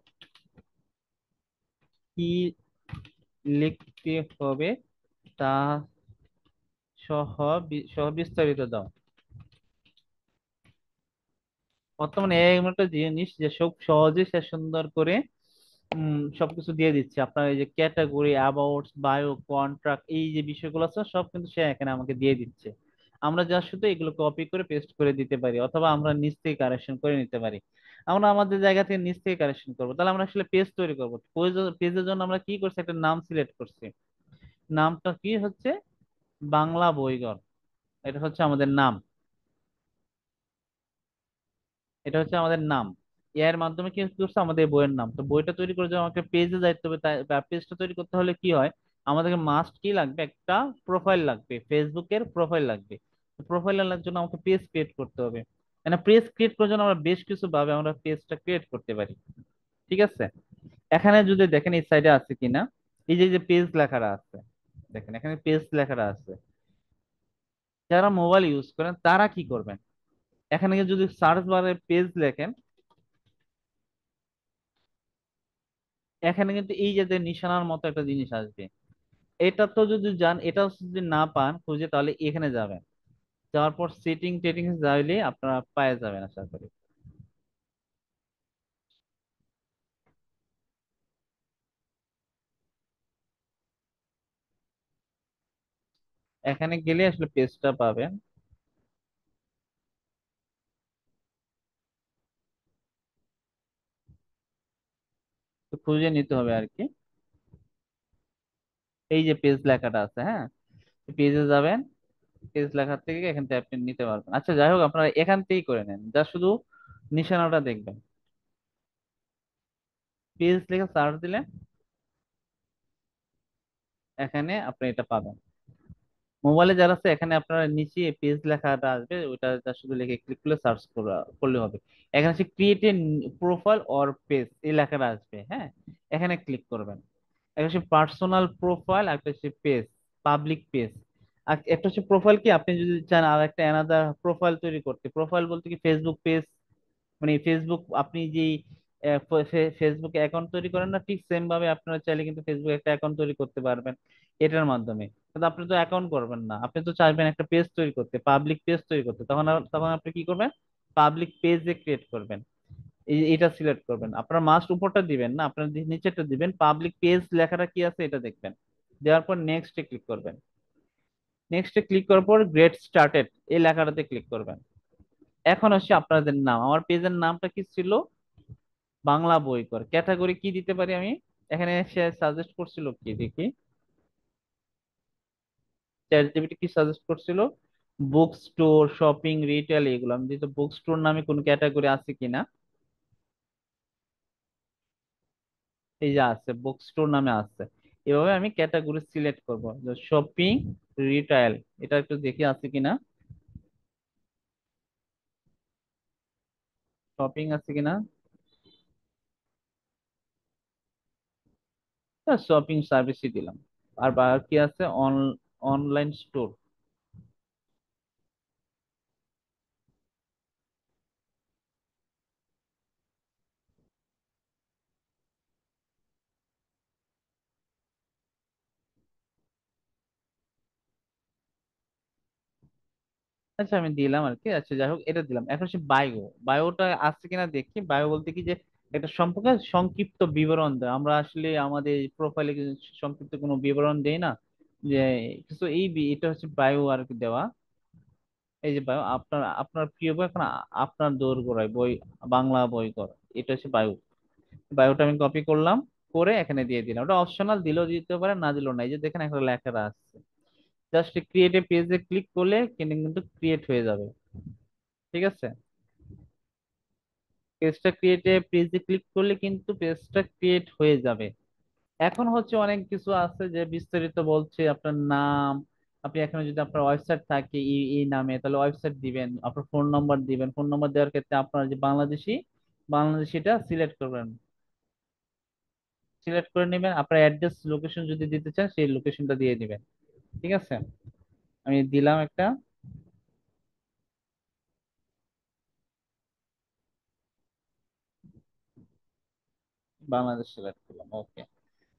A: কি লিখতে হবে তা সহ সহ বিস্তারিত দাও। বর্তমানে এমন একটা জিনিস যে সব সহজে সে সুন্দর করে সবকিছু দিয়ে দিচ্ছে, আপনার এই যে ক্যাটাগরি অ্যাবাউট বায়ো কন্ট্রাক্ট এই যে বিষয়গুলো আছে সব কিন্তু সে এখানে আমাকে দিয়ে দিচ্ছে। আমরা যা শুধু এগুলো কপি করে পেস্ট করে দিতে পারি, অথবা আমরা নিচ থেকে কারেকশন করে নিতে পারি। আমরা আমাদের জায়গা থেকে নিচ থেকে কারেকশন করবো, তাহলে আমরা আসলে পেজ তৈরি করবো, পেজের জন্য আমরা কি করছি, একটা নাম সিলেক্ট করছি, নামটা কি হচ্ছে বাংলা বইঘর, এটা হচ্ছে আমাদের নাম, এটা হচ্ছে আমাদের নাম। এর মাধ্যমে কি করছে আমাদের বইয়ের নাম, তো বইটা তৈরি করে যখন আমাকে পেজে যাইতে হবে, তাই পেজটা তৈরি করতে হলে কি হয়, আমাদেরকে মাস্ট কি লাগবে, একটা প্রোফাইল লাগবে, ফেসবুকের প্রোফাইল লাগবে। প্রোফাইলের জন্য আমাকে পেজ ক্রিয়েট করতে হবে, মানে পেজ ক্রিয়েট করার জন্য আমরা বেশ কিছু ভাবে আমরা পেজটা ক্রিয়েট করতে পারি, ঠিক আছে। এখানে যদি দেখেন এই সাইডে আছে কিনা, এই যে পেজ লেখাটা আছে, দেখেন এখানে পেজ লেখাটা আছে, যারা মোবাইল ইউজ করেন তারা কি করবেন, এখানে গিয়ে যদি সার্চ বারে পেজ লেখেন, এখানে কিন্তু এই যে যে নিশানার মতো একটা জিনিস আসবে, এটা তো যদি যান, এটা যদি না পান খুঁজে, তাহলে এখানে যাবেন, যাওয়ার পর সেটিং টেটিং যাইলে আপনারা পায়ে যাবেন আশা করি। এখানে গেলে আসলে পেজটা পাবেন, তো খুঁজে নিতে হবে আর কি। এই যে পেজ লেখাটা আছে, হ্যাঁ, পেজে যাবেন, পেজ লেখার থেকে এখান থেকে আপনি নিতে পারবেন। আচ্ছা যাই হোক, আপনারা এখান থেকেই করে নেন, যা শুধু নিশানাটা দেখবেন, পেজ লেখা সার্চ দিলে এখানে আপনি এটা পাবেন। মোবাইলে যারা আছে এখানে আপনার নিচে পেজ লেখাটা আসবে, ওইটা যা শুধু লিখে ক্লিক করলে সার্চ করলে হবে। এখানে সে create a profile or page এই লেখাটা আসবে, হ্যাঁ, এখানে ক্লিক করবেন। একটা হচ্ছে পার্সোনাল প্রোফাইল, একটা হচ্ছে পেজ, পাবলিক পেজ। আর একটা হচ্ছে প্রোফাইল, কি আপনি যদি চান আর একটা অ্যানাদার প্রোফাইল তৈরি করতে, প্রোফাইল বলতে কি ফেসবুক পেজ, মানে ফেসবুক আপনি যেই ফেসবুকে অ্যাকাউন্ট তৈরি করেন না, ঠিক সেম ভাবে আপনারা চাইলে কিন্তু ফেসবুক একটা অ্যাকাউন্ট তৈরি করতে পারবেন এটার মাধ্যমে। কিন্তু আপনি তো অ্যাকাউন্ট করবেন না, আপনি তো চাইবেন একটা পেজ তৈরি করতে, পাবলিক পেজ তৈরি করতে, তখন তখন আপনি কি করবেন, পাবলিক পেজে ক্রিয়েট করবেন। এটা সিলেক্ট করবেন। আপনার মাস্ট উপরটা দিবেন না, আপনার নিচেরটা দিবেন, পাবলিক পেজ লেখাটা কি আছে এটা দেখবেন। দেওয়ার পর নেক্সটে ক্লিক করবেন। নেক্সটে ক্লিক করার পর গ্রেট স্টার্টেড এই লেখাটাতে ক্লিক করবেন। এখন হচ্ছে আপনাদের নাম, আমার পেজের নামটা কি ছিল, বাংলা বই কর। ক্যাটাগরি কি দিতে পারি আমি, এখানে সে সাজেস্ট করছিল কি দেখি, চ্যাট জিপিটি কি সাজেস্ট করছিল, বুক স্টোর, শপিং, রিটেল, এগুলো আমি যেহেতু বুক স্টোর নামে কোন ক্যাটাগরি আছে কিনা, এই যে আছে বুক স্টোর নামে আছে। এভাবে আমি ক্যাটাগরি সিলেক্ট করব, শপিং, রিটেল, এটা একটু দেখি আছে কিনা, শপিং আছে কিনা, শপিং সার্ভিসই দিলাম। আর বাকি আছে অনলাইন স্টোর। আচ্ছা আমি দিলাম আর কি, আচ্ছা যাই হোক এটা দিলাম। এখন সে বায়োটা আছে কিনা দেখি। বায়ো বলতে কি যে একটা সম্পর্কে সংক্ষিপ্ত বিবরণ দেয়, আমরা আসলে আমাদের প্রোফাইলে সংক্ষিপ্ত কোনো বিবরণ দেই না, যে কিছু এটা হচ্ছে বায়ো আর কি দেওয়া। এই যে বায়ো, আপনার আপনার প্রিয় বই, এখন আপনার দোরগোড়ায় বই, বাংলা বই কর, এটা হচ্ছে বায়ো। বায়োটা আমি কপি করলাম, করে এখানে দিয়ে দিলাম। ওটা অপশনাল, দিলেও দিতে পারে, না দিলেও নাই, যে দেখেন একটা লেখা আসছে। জাস্ট ক্রিয়েট এ পেজে ক্লিক করলে কিন্তু কিন্তু ক্রিয়েট হয়ে যাবে। ঠিক আছে, পেজে ক্লিক করলে কিন্তু পেজটা ক্রিয়েট হয়ে যাবে। এখন হচ্ছে অনেক কিছু আছে যে বিস্তারিত বলছে আপনার নাম, আপনি এখানে যদি আপনার ওয়েবসাইট থাকে এই নামে, তাহলে ওয়েবসাইট দিবেন, আপনার ফোন নাম্বার দিবেন। ফোন নাম্বার দেওয়ার ক্ষেত্রে আপনার যে বাংলাদেশিটা সিলেক্ট করবেন, সিলেক্ট করে নেবেন। আপনার অ্যাড্রেস লোকেশন যদি দিতে চান সেই লোকেশনটা দিয়ে দিবেন। ঠিক আছে, আমি দিলাম একটা, বাংলাদেশ সিলেক্ট করলাম, ওকে।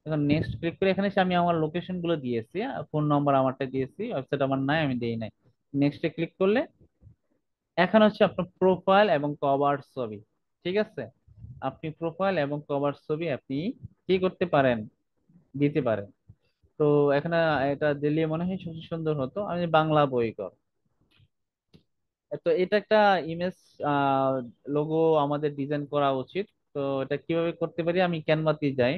A: এখন নেক্সট ক্লিক করে এখানে এসে আমি আমার লোকেশন গুলো দিয়েছি, ফোন নাম্বার আমারটা দিয়েছি, ওয়েবসাইট আমার নাই, আমি দেই নাই। নেক্সটে ক্লিক করলে এখন হচ্ছে আপনার প্রোফাইল এবং কভার ছবি। ঠিক আছে, আপনি প্রোফাইল এবং কভার ছবি আপনি কি করতে পারেন, দিতে পারেন। তো এখানে এটা দিলে মনে হয় সবচেয়ে সুন্দর হতো। আমি বাংলা বই কর, তো এটা একটা ইমেজ লোগো আমাদের ডিজাইন করা উচিত। তো এটা কিভাবে করতে পারি, আমি ক্যানভাতে যাই,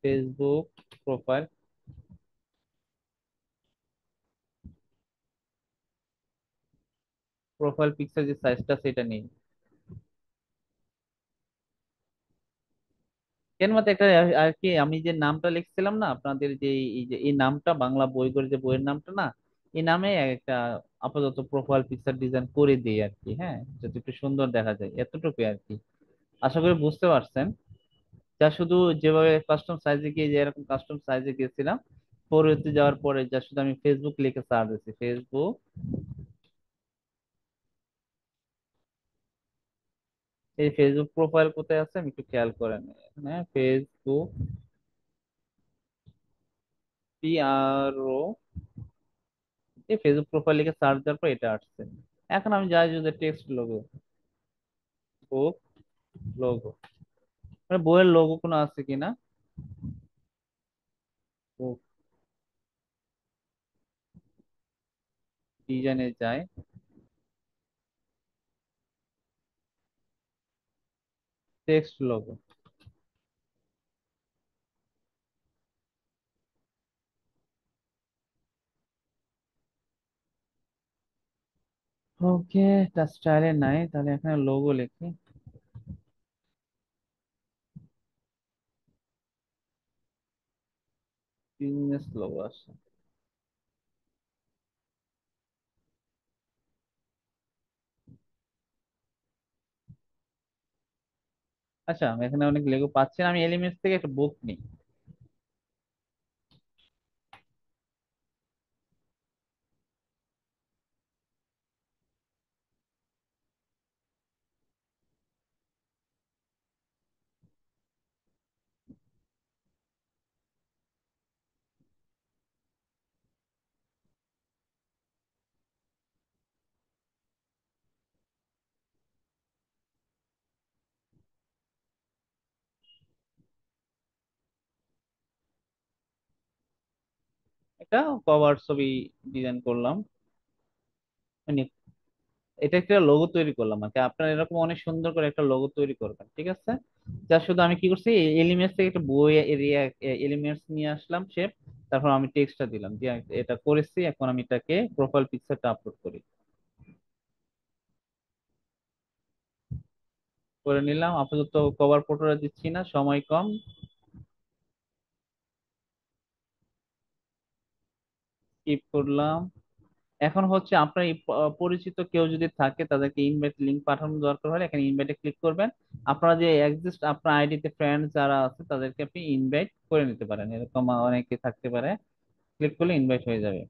A: ফেসবুক প্রোফাইল, প্রোফাইল পিকচার যে সাইজটা সেটা নেই। ক্যানভাতে একটা আর কি, আমি যে নামটা লিখছিলাম না আপনাদের, যে এই যে এই নামটা বাংলা বই করে যে বইয়ের নামটা না, এই নামে একটা আপাতত প্রোফাইল পিকচার ডিজাইন করে দিই আর কি, হ্যাঁ, যাতে একটু সুন্দর দেখা যায়, এতটুকু আর কি। আশা করি বুঝতে পারছেন। যা শুধু যেভাবে কাস্টম সাইজে গিয়ে, যে এরকম কাস্টম সাইজে গিয়েছিলাম, পরবর্তী যাওয়ার পরে যা শুধু আমি ফেসবুক লিখে সার্চ দিচ্ছি, ফেসবুক। এই ফেসবুক প্রোফাইল কোথায় আছে আমি একটু খেয়াল করেন, হ্যাঁ, ফেসবুক, PRO, এই ফেসবুক প্রোফাইল লিখে সার্চ দেওয়ার পর এটা আসছে। এখন আমি যাই যদি টেক্সট লোগো, বুক লোগো, মানে বইয়ের লোগো কোনো আছে কিনা, বুক ডিজাইনে যায়, টেক্সট লোগো। ওকে, তার স্টাইলে নাই, তাহলে এখানে লোগো লিখি, বিজনেস লোগো আছে। আচ্ছা, আমি এখানে অনেক লেগো পাচ্ছি না, আমি এলিমেন্টস থেকে একটা বুক নিই। একটা কভার ছবি ডিজাইন করলাম, মানে এটা একটা লোগো তৈরি করলাম আর কি। আপনার এরকম অনেক সুন্দর করে একটা লোগো তৈরি করবেন, ঠিক আছে? যা শুধু আমি কি করছি, এলিমেন্টস থেকে একটা বই এরিয়া এলিমেন্টস নিয়ে আসলাম শেপ, তারপর আমি টেক্সটটা দিলাম দিয়ে এটা করেছি। এখন আমি এটাকে প্রোফাইল পিকচারটা আপলোড করি, করে নিলাম। আপাতত কভার ফটোটা দিচ্ছি না, সময় কম, স্কিপ করলাম। এখন হচ্ছে আপনার এই পরিচিত কেউ যদি থাকে তাদেরকে ইনভাইট লিংক পাঠানোর দরকার হলে এখানে ইনভাইটে ক্লিক করবেন। আপনারা যে এক্সিস্ট আপনার আইডিতে ফ্রেন্ড যারা আছে তাদেরকে আপনি ইনভাইট করে নিতে পারেন, এরকম অনেকে থাকতে পারে। ক্লিক করলে ইনভাইট হয়ে যাবে।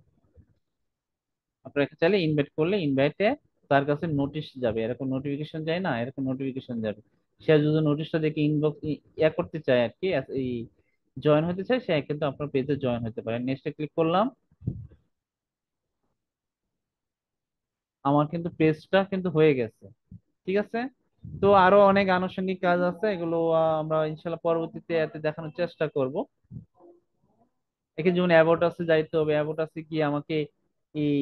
A: আপনারা চাইলে ইনভাইট করলে ইনভাইটে তার কাছে নোটিশ যাবে, এরকম নোটিফিকেশন যায় না, এরকম নোটিফিকেশন যাবে। সে যদি নোটিশটা দেখে ইনবক্স ইয়া করতে চায় আর কি, এই জয়েন হতে চায়, সে কিন্তু আপনার পেজে জয়েন হতে পারে। নেক্সটে ক্লিক করলাম। আমার কিন্তু পেজটা কিন্তু হয়ে গেছে, ঠিক আছে? তো আরো অনেক আনুষঙ্গিক কাজ আছে, এগুলো আমরা ইনশাল্লাহ পরবর্তীতে এতে দেখানোর চেষ্টা করব। একে যেমন অ্যাবাউটাসে যাইতে হবে, অ্যাবাউটাসে কি আমাকে এই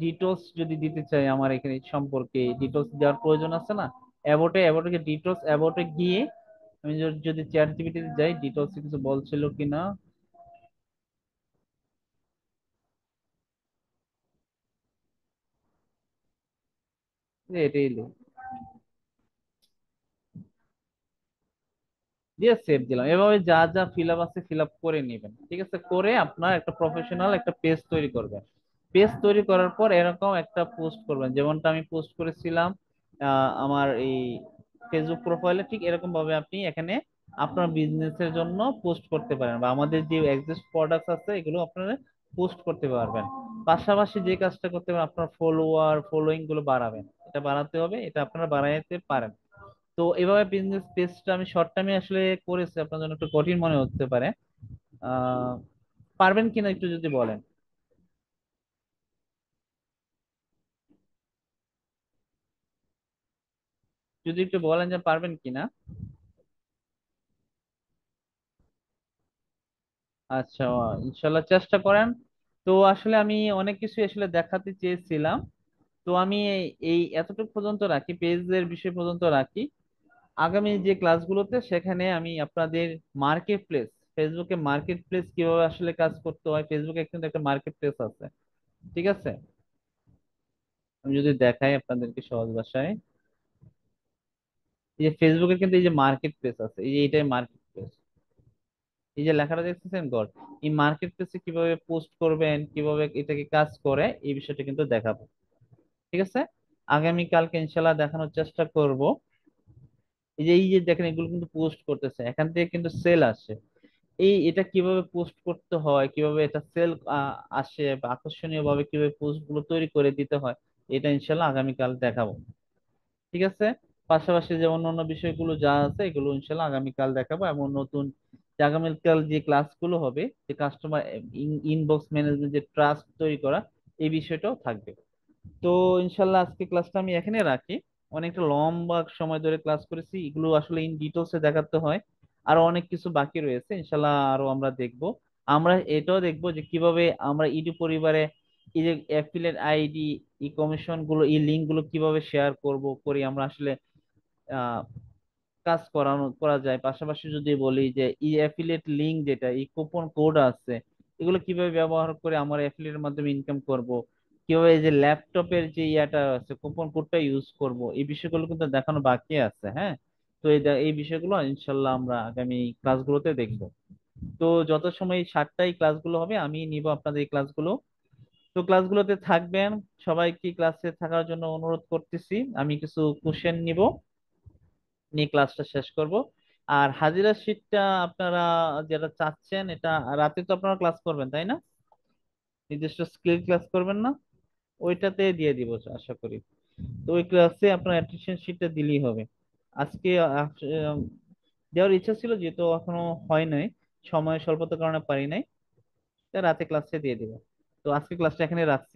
A: ডিটেলস যদি দিতে চাই আমার এখানে সম্পর্কে ডিটেলস দেওয়ার প্রয়োজন আছে না? অ্যাবাউটে ডিটেলস অ্যাবাউটে গিয়ে আমি যদি চ্যাট জিপিটিতে যাই ডিটেলস কিছু বলছিল কিনা, এটাই দিয়ে সেভ দিলাম। এভাবে যা যা ফিল আপ আছে ফিল আপ করে নেবেন, ঠিক আছে? করে আপনার একটা প্রফেশনাল একটা পেজ তৈরি করবেন। পেজ তৈরি করার পর এরকম একটা পোস্ট করবেন, যেমনটা আমি পোস্ট করেছিলাম আমার এই ফেসবুক প্রোফাইলে, ঠিক এরকম ভাবে আপনি এখানে আপনার বিজনেসের জন্য পোস্ট করতে পারেন, বা আমাদের যে এক্সিস্ট প্রোডাক্টস আছে এগুলো আপনারা পোস্ট করতে পারবেন। পাশাপাশি যে কাজটা করতে পারেন, আপনার ফলোইং গুলো বাড়াবেন, এটা বাড়াতে হবে, এটা আপনারা বাড়াইতে পারেন। তো এভাবে বিজনেস পেজটা আমি শর্ট টাইমে আসলে করেছি, আপনার জন্য একটু কঠিন মনে হতে পারে। আহ পারবেন কিনা একটু যদি বলেন, যদি একটু বলেন যে পারবেন কিনা। আচ্ছা, ইনশাল্লাহ চেষ্টা করেন। তো আসলে আমি অনেক কিছু আসলে দেখাতে চেয়েছিলাম। তো আমি এই এতটুকু পর্যন্ত রাখি, পেজের বিষয় পর্যন্ত রাখি। আগামী যে ক্লাসগুলোতে সেখানে আমি আপনাদের মার্কেট প্লেস, ফেসবুকে মার্কেট প্লেস কিভাবে আসলে কাজ করতে হয়, ফেসবুকে কিন্তু একটা মার্কেট প্লেস আছে, ঠিক আছে? আমি যদি দেখাই আপনাদেরকে সহজ ভাষায়, এই যে ফেসবুকে কিন্তু এই যে মার্কেট প্লেস আছে, এই যে এটাই মার্কেট প্লেস, এই যে লেখাটা দেখতেছেন গড, এই মার্কেট প্লেসে কিভাবে পোস্ট করবেন, কিভাবে এটাকে কাজ করে, এই বিষয়টা কিন্তু দেখাবো, ঠিক আছে? আগামীকালকে ইনশাল্লাহ দেখানোর চেষ্টা করব। এই যে দেখেন এগুলো কিন্তু পোস্ট করতেছে, এখান থেকে কিন্তু সেল আসে। এটা কিভাবে পোস্ট করতে হয়, কিভাবে এটা সেল আসে, বা আকর্ষণীয় ভাবে কিভাবে পোস্ট গুলো তৈরি করে দিতে হয়, এটা ইনশাল্লাহ আগামীকাল দেখাবো, ঠিক আছে? পাশাপাশি যে অন্যান্য বিষয়গুলো যা আছে এগুলো ইনশাল্লাহ আগামীকাল দেখাবো। এবং নতুন যে আগামীকাল যে ক্লাসগুলো হবে, যে কাস্টমার ইনবক্স ম্যানেজমেন্ট, যে ট্রাস্ট তৈরি করা, এই বিষয়টাও থাকবে। তো ইনশাল্লাহ আজকে ক্লাসটা আমি এখানে রাখি। অনেকটা লম্বা সময় ধরে ক্লাস করেছি, এগুলো আসলে ইন ডিটেলসে দেখাতে হয়। আরো অনেক কিছু বাকি রয়েছে, ইনশাল্লাহ আরো আমরা দেখব। আমরা এটাও দেখব যে কিভাবে আমরা ইডু পরিবারে এই যে অ্যাফিলিয়েট আইডি, ই কমিশন গুলো, এই লিঙ্ক গুলো কিভাবে শেয়ার করি আমরা আসলে কাজ করা যায়। পাশাপাশি যদি বলি যে ই অ্যাফিলিয়েট লিংক, যেটা এই কুপন কোড আছে, এগুলো কিভাবে ব্যবহার করে আমরা অ্যাফিলিয়েটের মাধ্যমে ইনকাম করব, কিভাবে এই যে ল্যাপটপের যে ইয়াটা আছে কুপন কোডটা ইউজ করব, এই বিষয়গুলো কিন্তু দেখানো বাকি আছে, হ্যাঁ? তো এই বিষয়গুলো ইনশাল্লাহ আমরা আগামী ক্লাসগুলোতে দেখব। তো যত সময় 7টায় ক্লাসগুলো হবে আমি নিব আপনাদের এই ক্লাসগুলো। তো ক্লাসগুলোতে থাকবেন। সবাইকে ক্লাসে থাকার জন্য অনুরোধ করতেছি। আমি কিছু কোশ্চেন নিব, নিয়ে ক্লাসটা শেষ করব। আর হাজিরা শিটটা আপনারা যেটা চাচ্ছেন, এটা রাতে তো আপনারা ক্লাস করবেন তাই না? নির্দিষ্ট স্কিল ক্লাস করবেন না? ওইটাতে দিয়ে দিব আশা করি। তো ওই ক্লাসে আপনার অ্যাটেনশন শিটটা দিলেই হবে। আজকে দেওয়ার ইচ্ছা ছিল, যেহেতু এখনো হয় নাই, সময় স্বল্পতার কারণে পারি নাই, তাই রাতে ক্লাসে দিয়ে দিব। তো আজকে ক্লাসটা এখানে রাখছি।